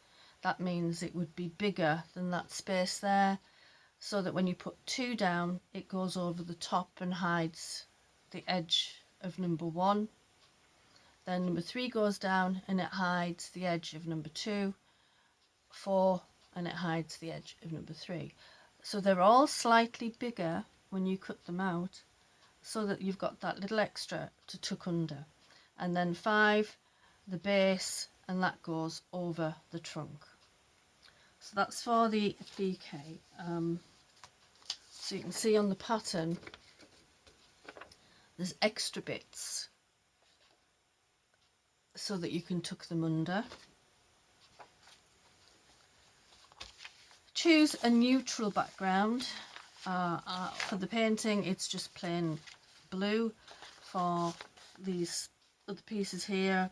That means it would be bigger than that space there, so that when you put 2 down it goes over the top and hides the edge of number 1. Then number 3 goes down and it hides the edge of number 2, 4, and it hides the edge of number 3. So they're all slightly bigger when you cut them out, so that you've got that little extra to tuck under. And then 5, the base, and that goes over the trunk. So that's for the applique. So you can see on the pattern there's extra bits so that you can tuck them under. Choose a neutral background. For the painting it's just plain blue. For these other pieces here,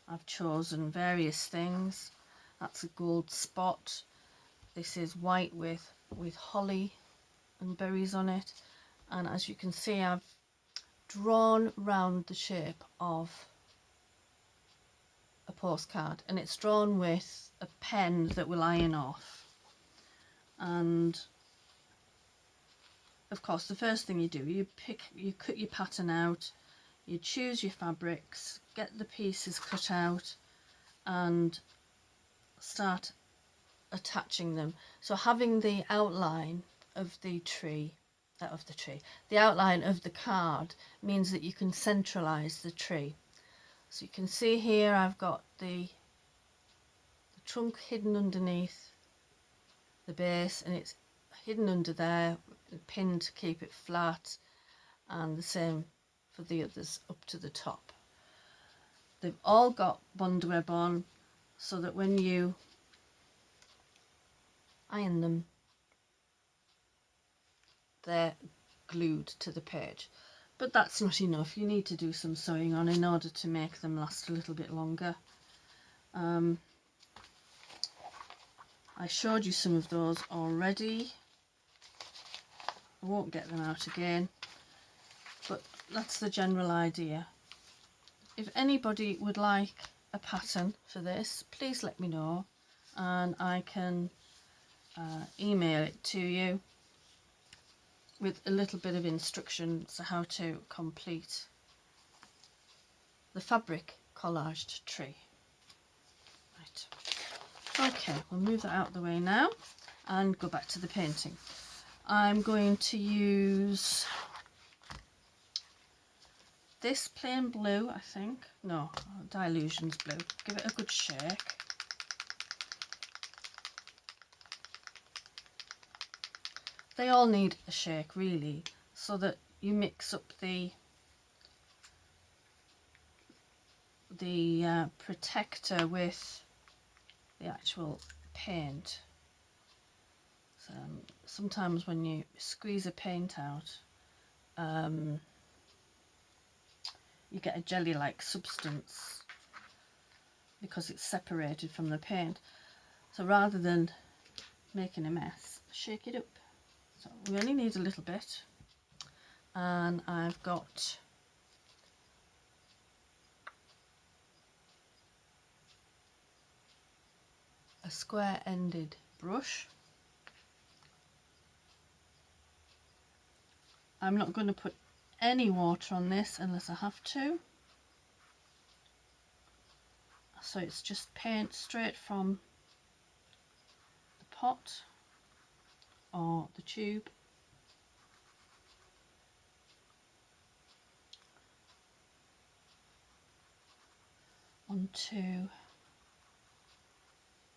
I've chosen various things. That's a gold spot. This is white with holly and berries on it, and as you can see I've drawn round the shape of a postcard, and it's drawn with a pen that will iron off. And of course the first thing you do, you cut your pattern out, you choose your fabrics, get the pieces cut out and start attaching them. So having the outline of the outline of the card means that you can centralize the tree. So you can see here I've got the trunk hidden underneath the base, and it's hidden under there, pinned to keep it flat, and the same for the others up to the top. They've all got bondweb on, so that when you iron them they're glued to the page. But that's not enough, you need to do some sewing on in order to make them last a little bit longer. I showed you some of those already. I won't get them out again, but that's the general idea. If anybody would like a pattern for this, please let me know and I can email it to you with a little bit of instructions on how to complete the fabric collaged tree. Right. Okay, we'll move that out of the way now and go back to the painting. I'm going to use this plain blue, I think. No, Dylusions blue. Give it a good shake. They all need a shake really, so that you mix up the protector with the actual paint. So, sometimes when you squeeze a paint out, you get a jelly-like substance because it's separated from the paint. So rather than making a mess, shake it up. So we only need a little bit, and I've got a square-ended brush. I'm not going to put any water on this unless I have to. So it's just paint straight from the pot or the tube. Onto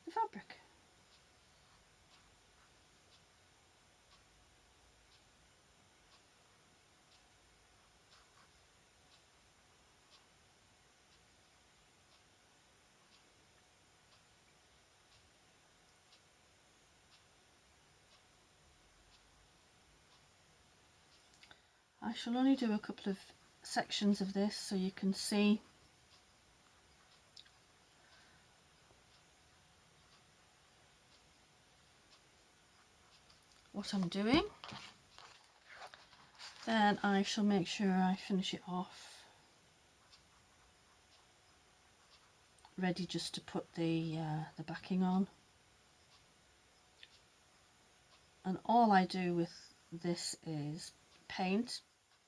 the fabric. I shall only do a couple of sections of this so you can see what I'm doing. Then I shall make sure I finish it off, ready just to put the backing on. And all I do with this is paint,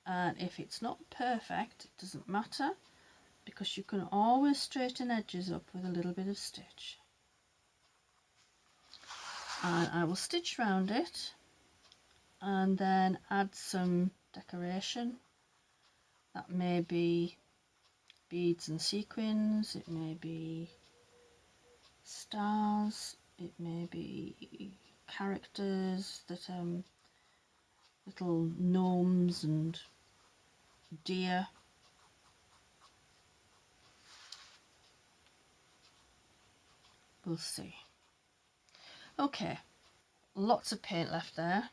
and if it's not perfect it doesn't matter, because you can always straighten edges up with a little bit of stitch. And I will stitch around it and then add some decoration. That may be beads and sequins, it may be stars, it may be characters that little gnomes and deer. We'll see. Okay, lots of paint left there.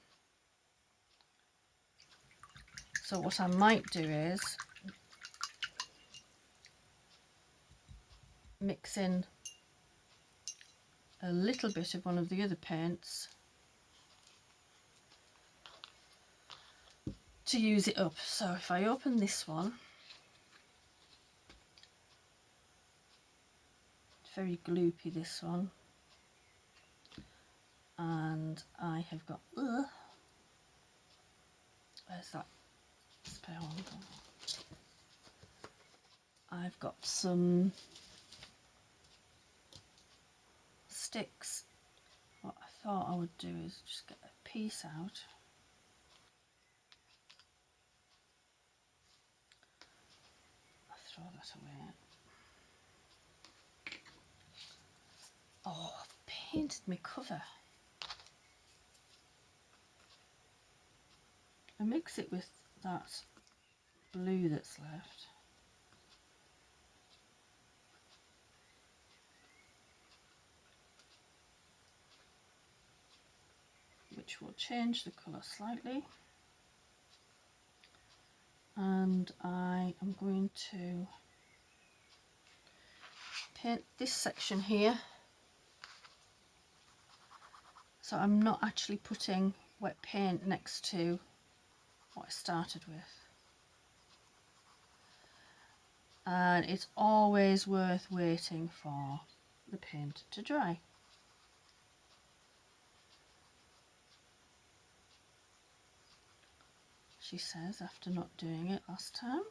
So what I might do is mix in a little bit of one of the other paints to use it up. So if I open this one, it's very gloopy, this one, and I have got where's that spare one gone? I've got some sticks. What I thought I would do is just get a piece out. I'll throw that away. Oh, I've painted my cover. I mix it with that blue that's left. Which will change the colour slightly. And I am going to paint this section here. So I'm not actually putting wet paint next to what I started with. And it's always worth waiting for the paint to dry. She says, after not doing it last time.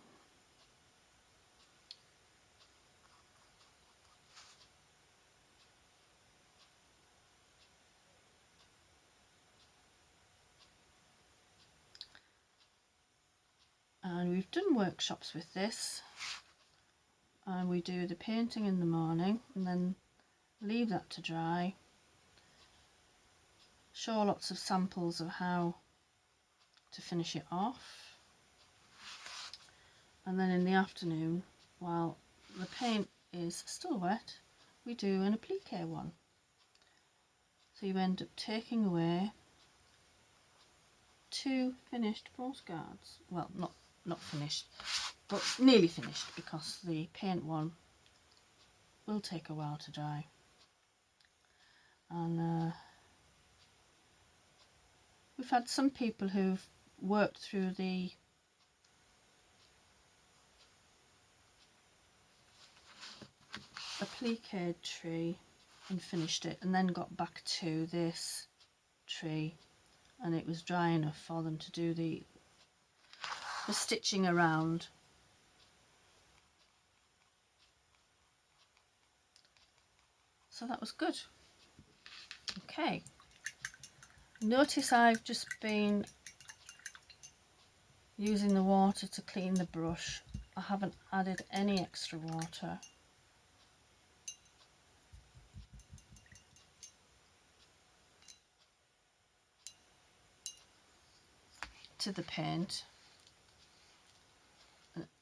And we've done workshops with this, and we do the painting in the morning and then leave that to dry, show lots of samples of how to finish it off, and then in the afternoon, while the paint is still wet, we do an applique one. So you end up taking away 2 finished postcards. Well, not finished, but nearly finished, because the paint one will take a while to dry. And we've had some people who've worked through the applique tree and finished it, and then got back to this tree, and it was dry enough for them to do the stitching around. So that was good. Okay, notice I've just been using the water to clean the brush. I haven't added any extra water. To the paint.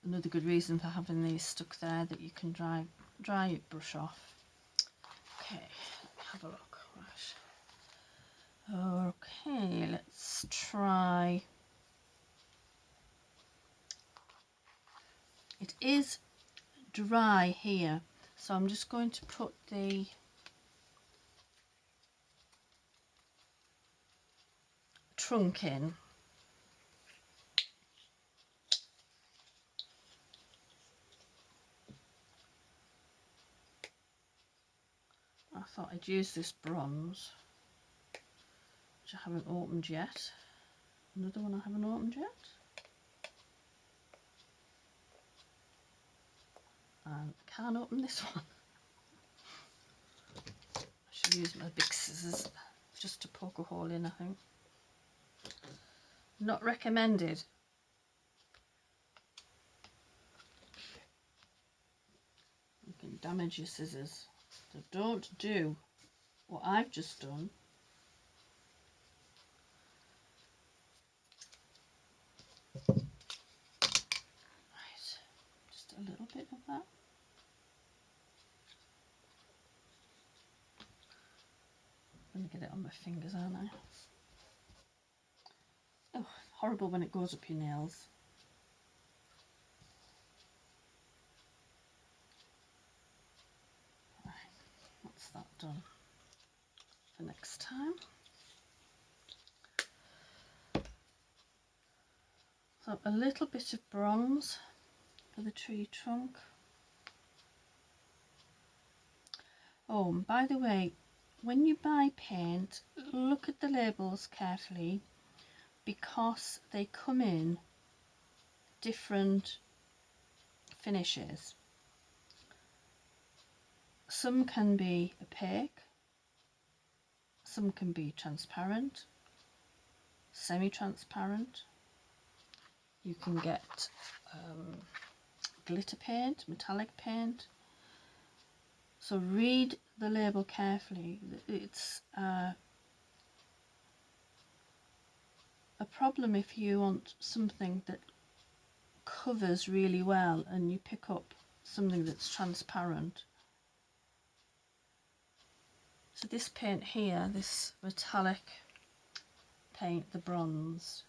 Another good reason for having these stuck there, that you can dry your brush off. Okay, have a look. Right. Okay, let's try It is dry here, so I'm just going to put the trunk in. I thought I'd use this bronze, which I haven't opened yet. Another one I haven't opened yet. And I can't open this one. I should use my big scissors just to poke a hole in, I think. Not recommended. You can damage your scissors. So don't do what I've just done. Right, just a little bit of that. I'm going to get it on my fingers, aren't I? Oh, horrible when it goes up your nails. Right, that's that done for next time. So a little bit of bronze for the tree trunk. Oh, and by the way, when you buy paint, look at the labels carefully, because they come in different finishes. Some can be opaque, some can be transparent, semi-transparent. You can get glitter paint, metallic paint. So read the label carefully. It's a problem if you want something that covers really well and you pick up something that's transparent. So this paint here, this metallic paint, the bronze,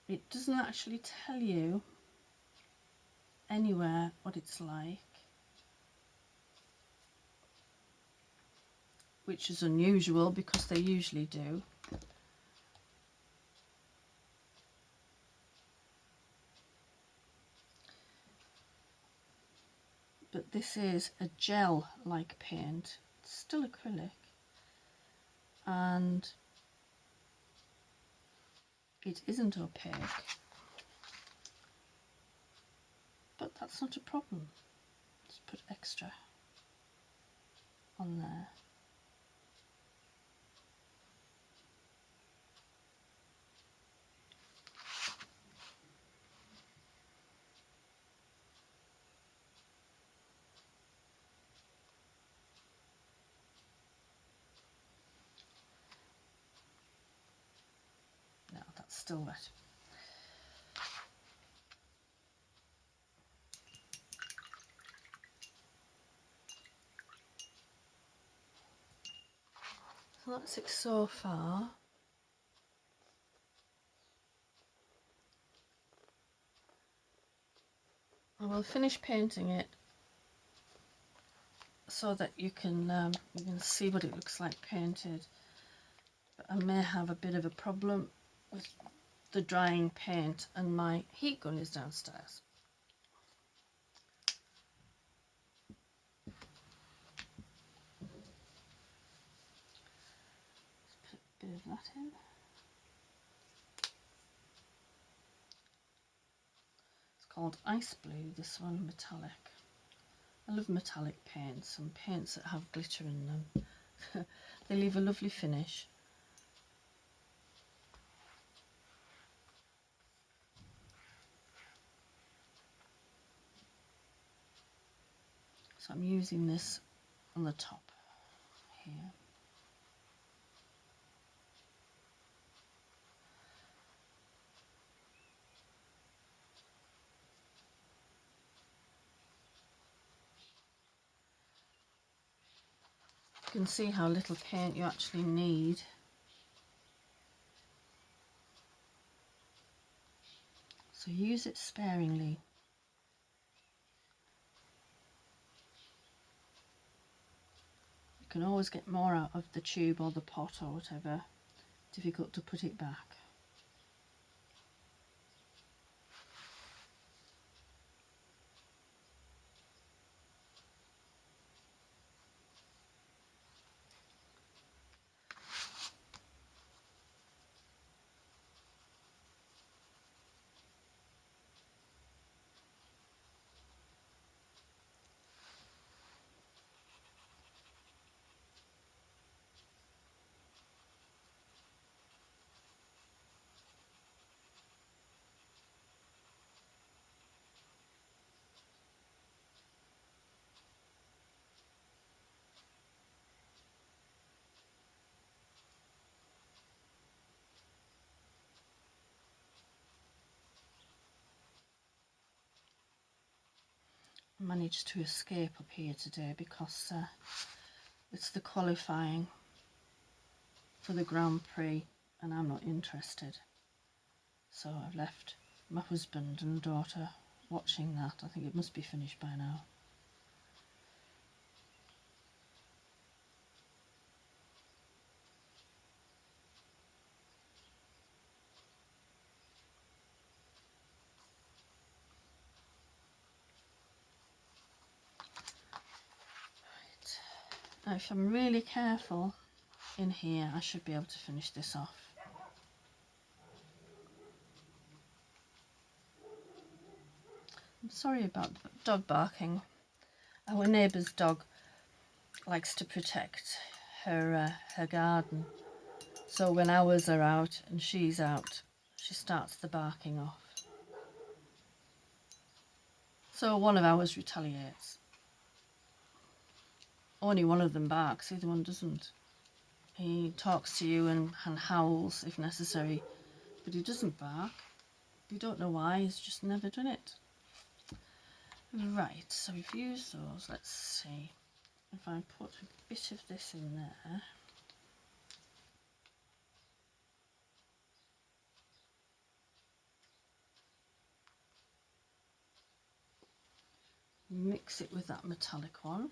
it doesn't actually tell you anywhere what it's like, which is unusual because they usually do. But this is a gel-like paint. It's still acrylic, and it isn't opaque, but that's not a problem. Just put extra on there. No, that's still wet. So that's it so far. I will finish painting it so that you can see what it looks like painted. But I may have a bit of a problem with the drying paint, and my heat gun is downstairs. Let's put a bit of that in. It's called Ice Blue, this one, metallic. I love metallic paints and paints that have glitter in them. They leave a lovely finish. So I'm using this on the top here. You can see how little paint you actually need. So use it sparingly. You can always get more out of the tube or the pot or whatever. Difficult to put it back. Managed to escape up here today because it's the qualifying for the Grand Prix and I'm not interested. So I've left my husband and daughter watching that. I think it must be finished by now. Now if I'm really careful in here, I should be able to finish this off. I'm sorry about the dog barking. Our neighbour's dog likes to protect her garden. So when ours are out and she's out, she starts the barking off. So one of ours retaliates. Only one of them barks, the other one doesn't. He talks to you and howls if necessary, but he doesn't bark. You don't know why, he's just never done it. Right, so we've used those. Let's see if I put a bit of this in there. Mix it with that metallic one.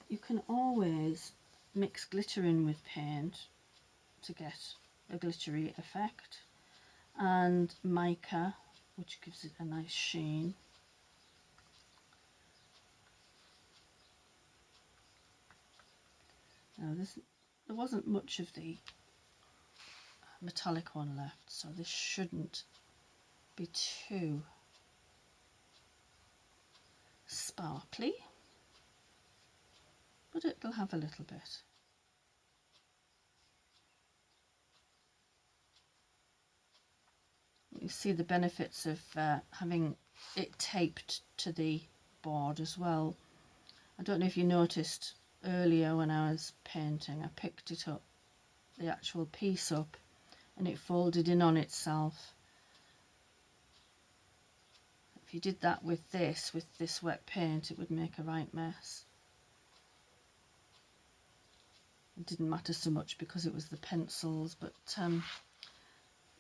You can always mix glitter in with paint to get a glittery effect, and mica, which gives it a nice sheen. Now there wasn't much of the metallic one left, so this shouldn't be too sparkly, but it'll have a little bit. You see the benefits of having it taped to the board as well. I don't know if you noticed earlier when I was painting, I picked it up, the actual piece up, and it folded in on itself. If you did that with this wet paint, it would make a right mess. It didn't matter so much because it was the pencils, but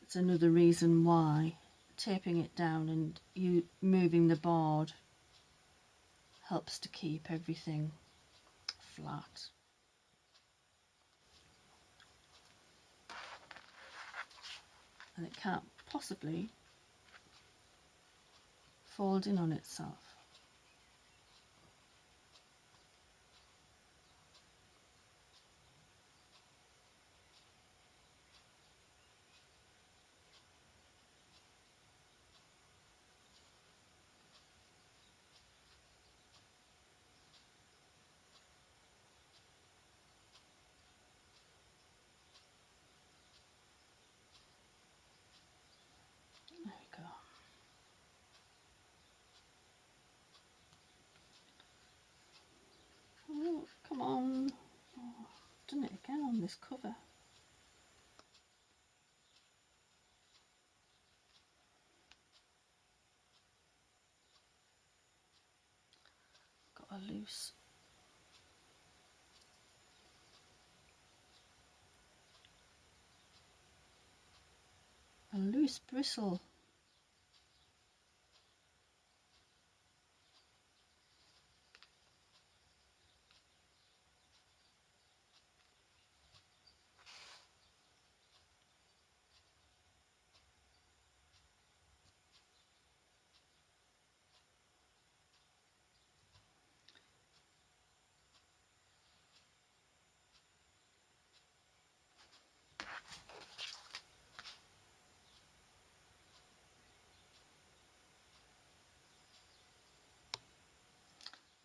it's another reason why taping it down and you moving the board helps to keep everything flat. And it can't possibly fold in on itself. There we go. Oh, come on. Oh, I've done it again on this cover. Got a loose. a loose bristle.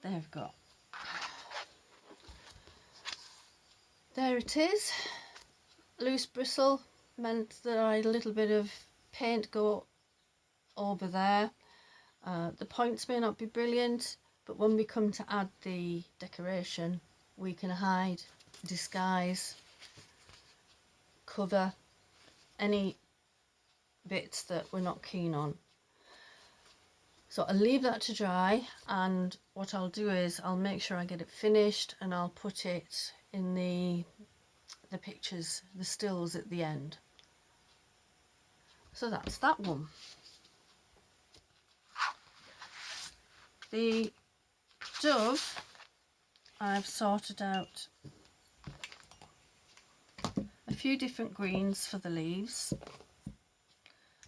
There we've got. There it is. Loose bristle meant that I had a little bit of paint go over there. The points may not be brilliant, but when we come to add the decoration, we can hide, disguise, cover any bits that we're not keen on. So I'll leave that to dry, and what I'll do is I'll make sure I get it finished and I'll put it in the pictures, the stills at the end. So that's that one. The dove, I've sorted out a few different greens for the leaves.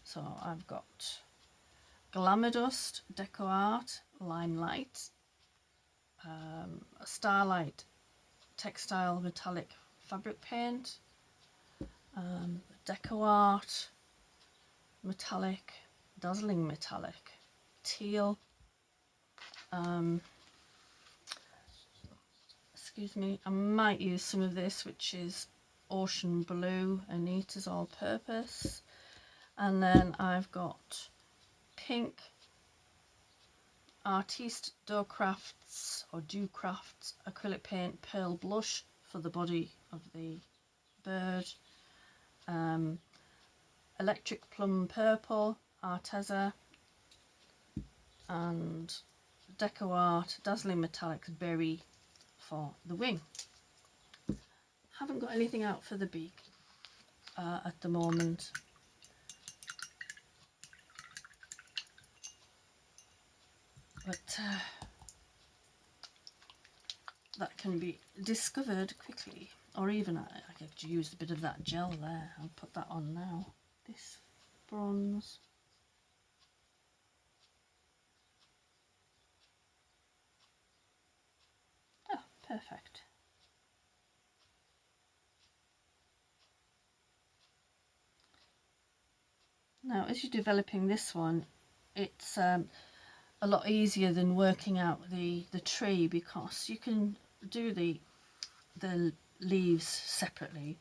So I've got Glamour Dust, Deco Art, Limelight, Starlight Textile Metallic Fabric Paint, Deco Art, Metallic, Dazzling Metallic, Teal, excuse me, I might use some of this, which is Ocean Blue, Anita's All Purpose, and then I've got Pink Artiste Dough Crafts or Dew Crafts acrylic paint pearl blush for the body of the bird, Electric Plum Purple Arteza, and Deco Art Dazzling Metallics Berry for the wing. Haven't got anything out for the beak at the moment. But that can be discovered quickly, or even I could use a bit of that gel there. I'll put that on now. This bronze. Oh, perfect. Now, as you're developing this one, it's a lot easier than working out the tree, because you can do the leaves separately.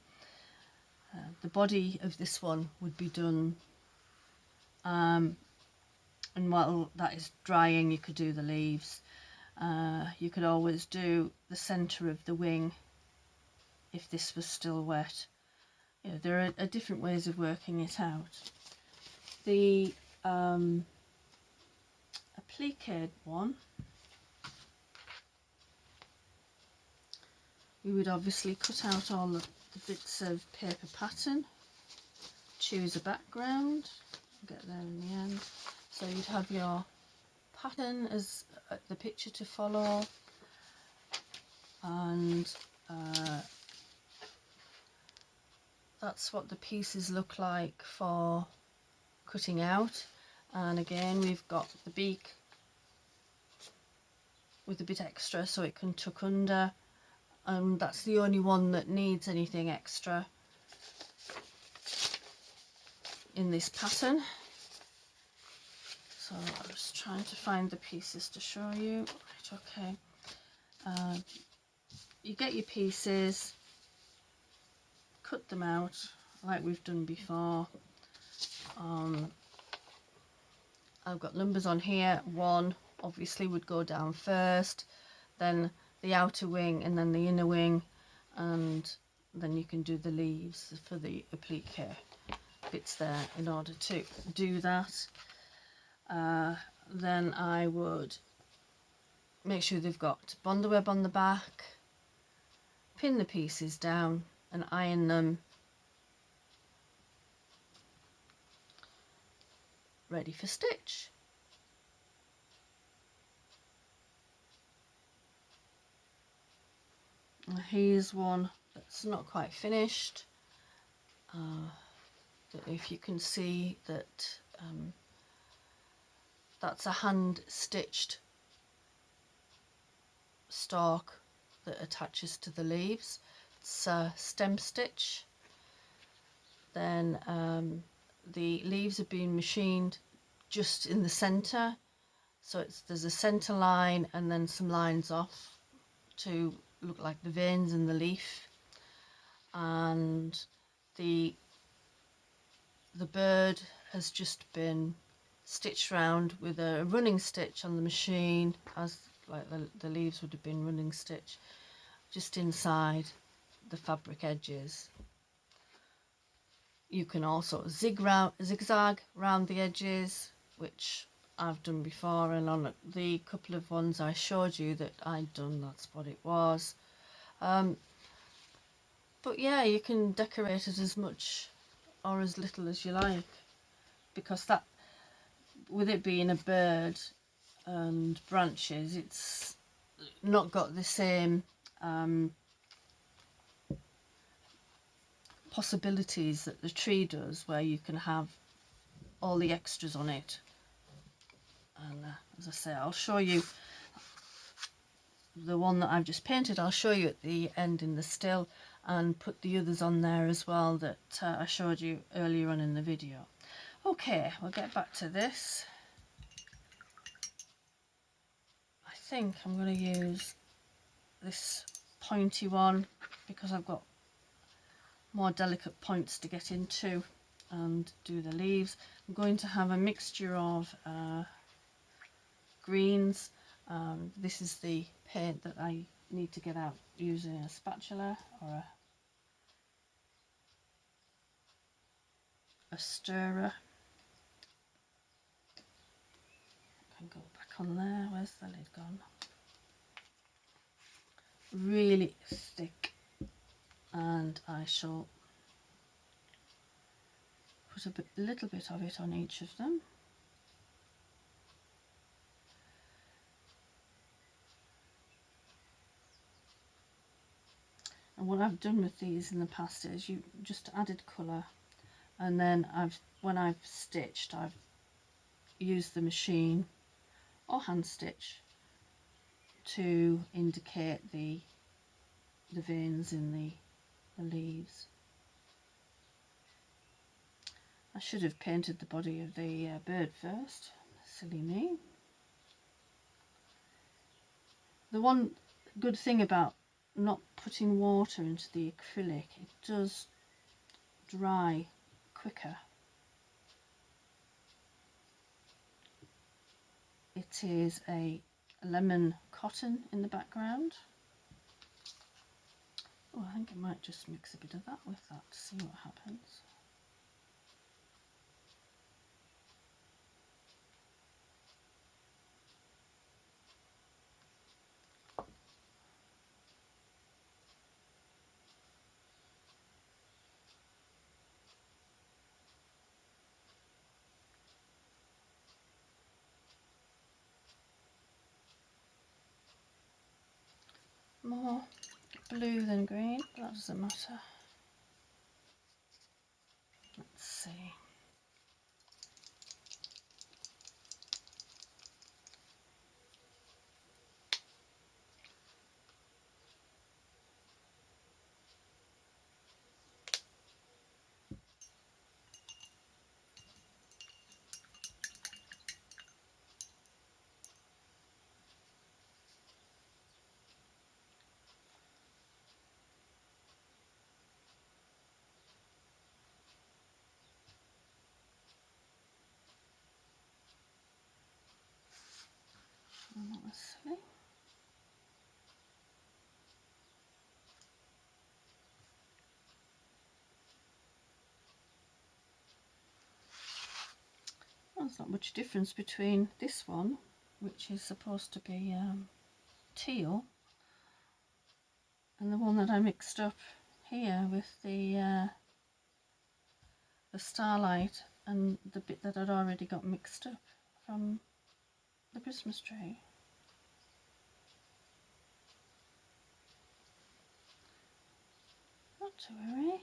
The body of this one would be done, and while that is drying, you could do the leaves. You could always do the centre of the wing if this was still wet. You know, there are different ways of working it out. The appliqued one, we would obviously cut out all the bits of paper pattern, choose a background, get there in the end. So you'd have your pattern as the picture to follow, and that's what the pieces look like for cutting out. And again, we've got the beak with a bit extra so it can tuck under, and that's the only one that needs anything extra in this pattern. So I was trying to find the pieces to show you. Right, okay. You get your pieces, cut them out like we've done before. I've got numbers on here. 1 obviously would go down first, then the outer wing, and then the inner wing, and then you can do the leaves for the applique bits there in order to do that. Then I would make sure they've got Bondaweb on the back, pin the pieces down and iron them ready for stitch. Here's one that's not quite finished. If you can see that that's a hand stitched stalk that attaches to the leaves. It's a stem stitch. Then the leaves have been machined just in the center, so there's a center line and then some lines off to look like the veins in the leaf. And the bird has just been stitched round with a running stitch on the machine, as like the leaves would have been running stitch, just inside the fabric edges. You can also zigzag round the edges, which I've done before, and on the couple of ones I showed you that I'd done, that's what it was. But yeah, you can decorate it as much or as little as you like, because that, with it being a bird and branches, it's not got the same possibilities that the tree does, where you can have all the extras on it. And as I say, I'll show you the one that I've just painted. I'll show you at the end in the still, and put the others on there as well that I showed you earlier on in the video. Okay, we'll get back to this. I think I'm going to use this pointy one because I've got more delicate points to get into and do the leaves. I'm going to have a mixture of greens. This is the paint that I need to get out using a spatula or a stirrer. I can go back on there. Where's the lid gone? Really thick, and I shall put a little bit of it on each of them. And what I've done with these in the past is you just added colour, and then when I've stitched, I've used the machine or hand stitch to indicate the veins in the leaves. I should have painted the body of the bird first, silly me. The one good thing about not putting water into the acrylic, it does dry quicker. It is a lemon cotton in the background. Oh, I think I might just mix a bit of that with that to see what happens. More blue than green, but that doesn't matter. Let's see. Let's see. Well, there's not much difference between this one, which is supposed to be teal, and the one that I mixed up here with the starlight. and the bit that I'd already got mixed up from the Christmas tree. Not to worry.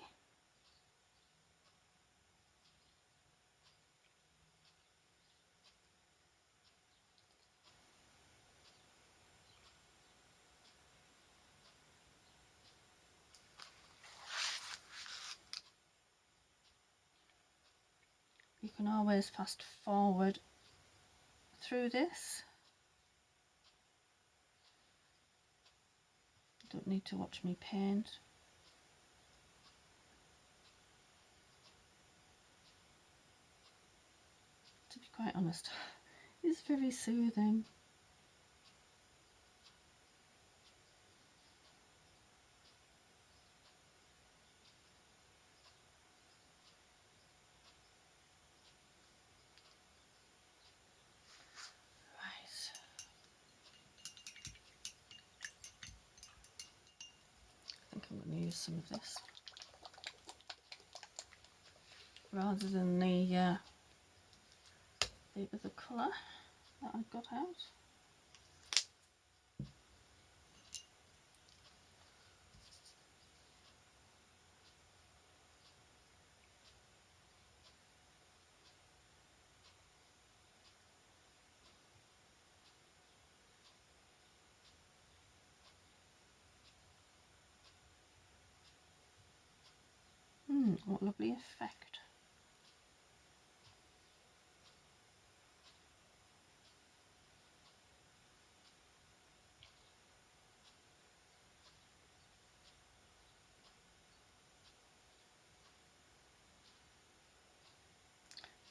You can always fast forward through this. You don't need to watch me paint. To be quite honest, it's very soothing. Right. I think I'm going to use some of this rather than the other colour that I've got out. What lovely effect.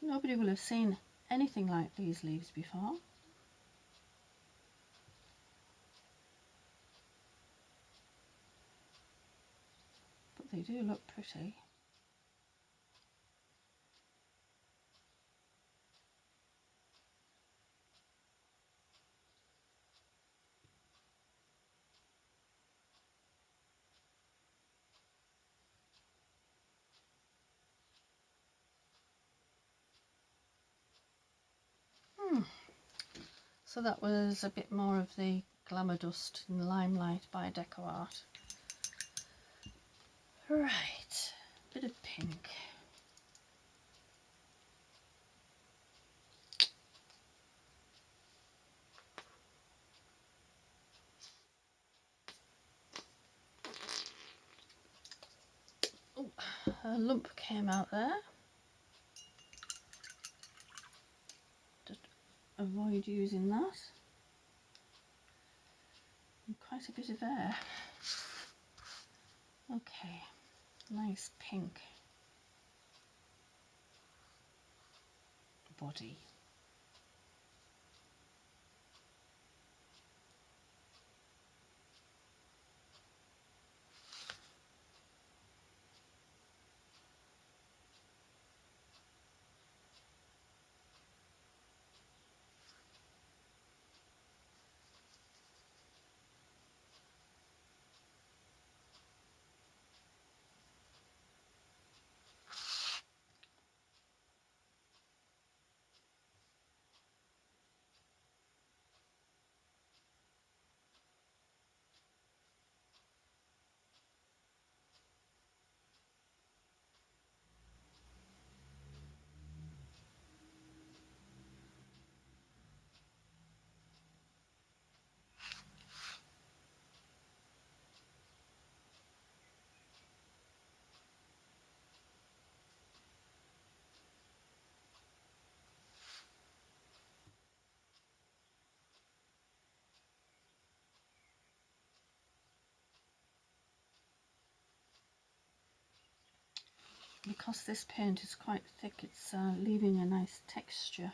Nobody will have seen anything like these leaves before. But they do look pretty. So that was a bit more of the Glamour Dust and Limelight by DecoArt. Right, bit of pink. Oh, a lump came out there. Just avoid using that. And quite a bit of air. Okay, nice pink body. Because this paint is quite thick, it's leaving a nice texture.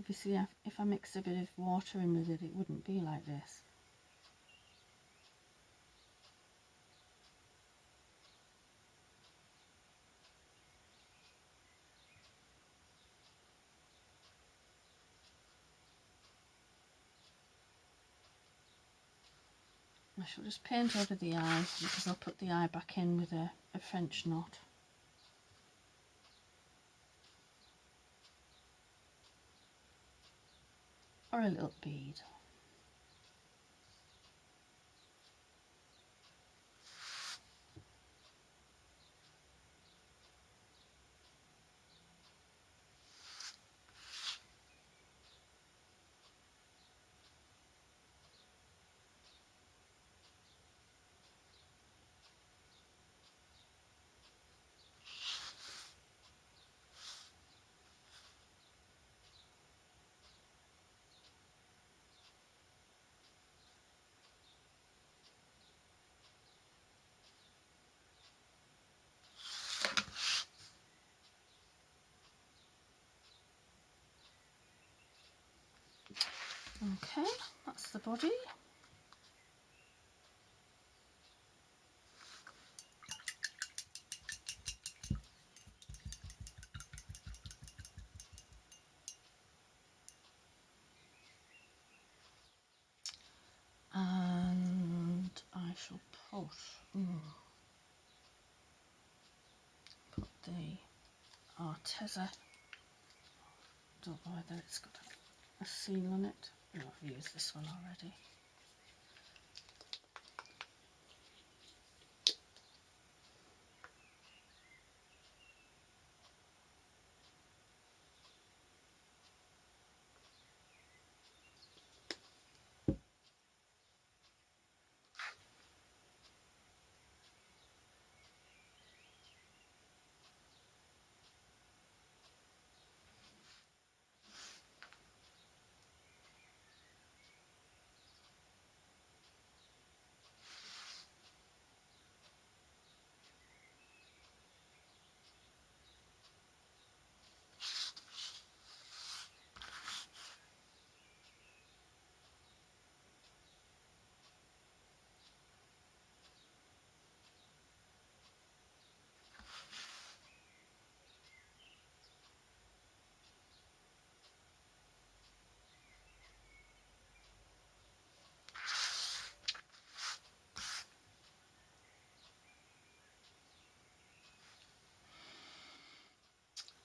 Obviously, if I mixed a bit of water in with it, it wouldn't be like this. I shall just paint over the eye because I'll put the eye back in with a French knot. Or a little bead. Okay, that's the body. And I shall put the Arteza. Don't know whether it's got a seal on it. No, I've used this one already.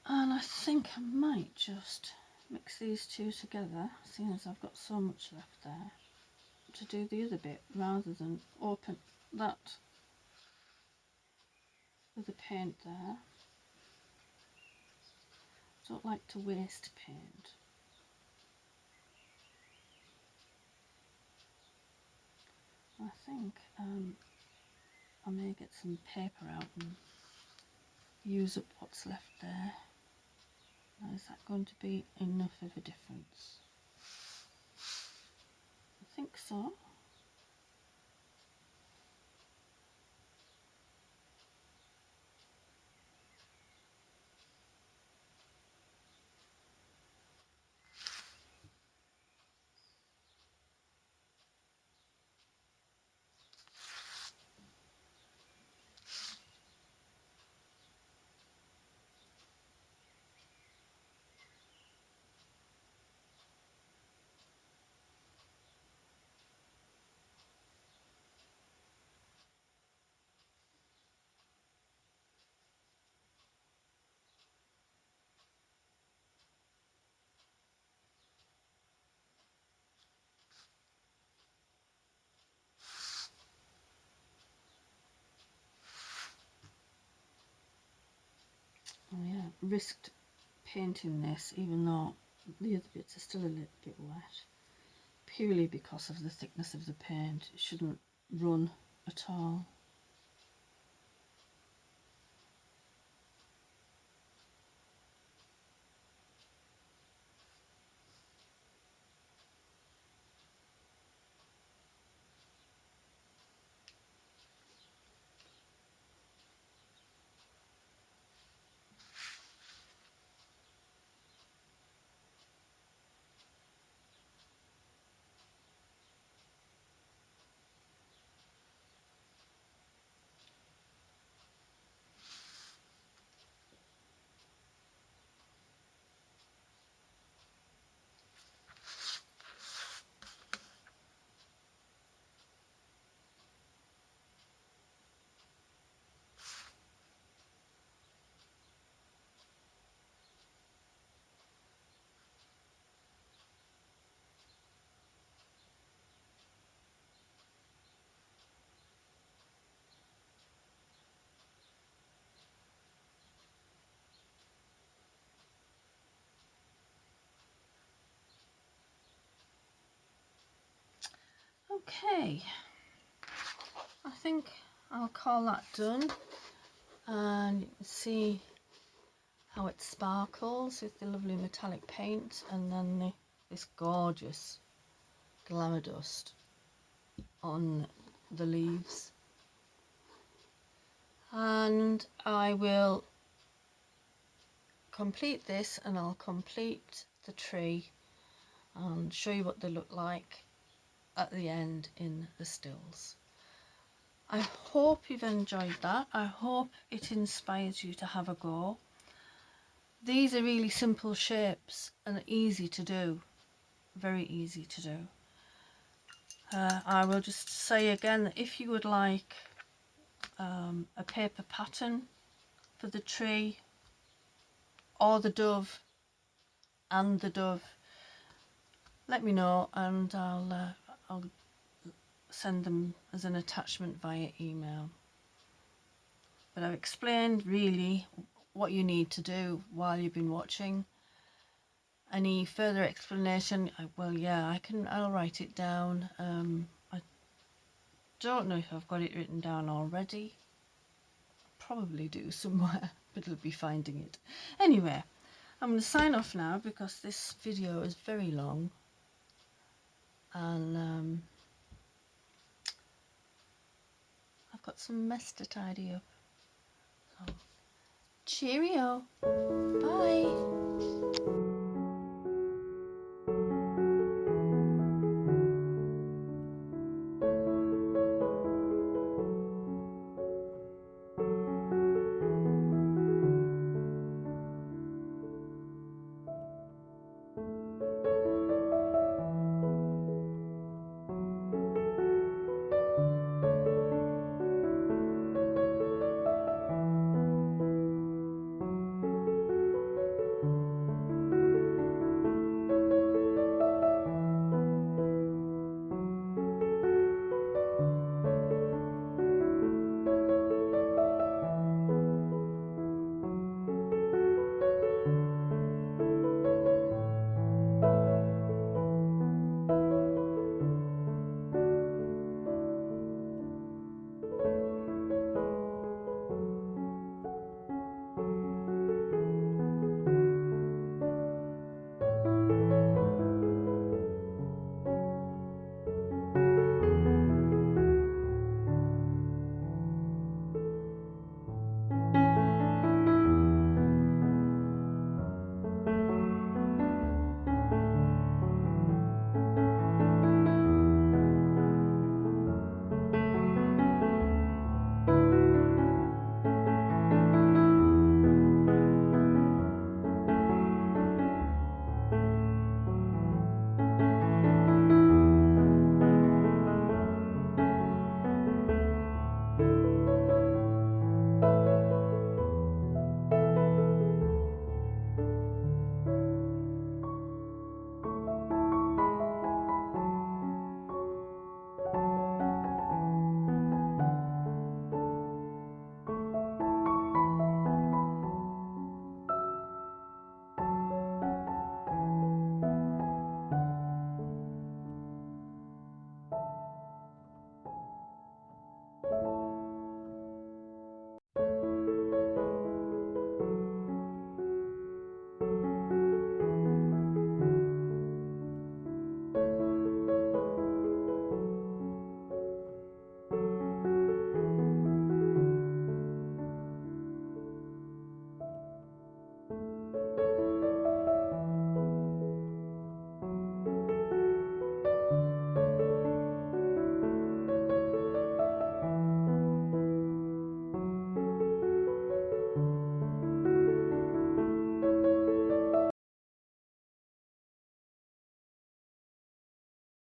And I think I might just mix these two together, seeing as I've got so much left there, to do the other bit rather than open that with the paint there. Don't like to waste paint. I think I may get some paper out and use up what's left there. Now, is that going to be enough of a difference? I think so. Oh yeah, risked painting this even though the other bits are still a little bit wet, purely because of the thickness of the paint. It shouldn't run at all. Okay, I think I'll call that done, and you can see how it sparkles with the lovely metallic paint, and then this gorgeous glamour dust on the leaves. And I will complete this, and I'll complete the tree and show you what they look like at the end in the stills. I hope you've enjoyed that. I hope it inspires you to have a go. These are really simple shapes and easy to do, very easy to do. I will just say again that if you would like a paper pattern for the tree or the dove and the dove, let me know, and I'll send them as an attachment via email. But I've explained really what you need to do while you've been watching. Any further explanation, I'll write it down. I don't know if I've got it written down already. Probably do somewhere, but it'll be finding it. Anyway, I'm going to sign off now because this video is very long, and I've got some mess to tidy up. So, cheerio. Bye.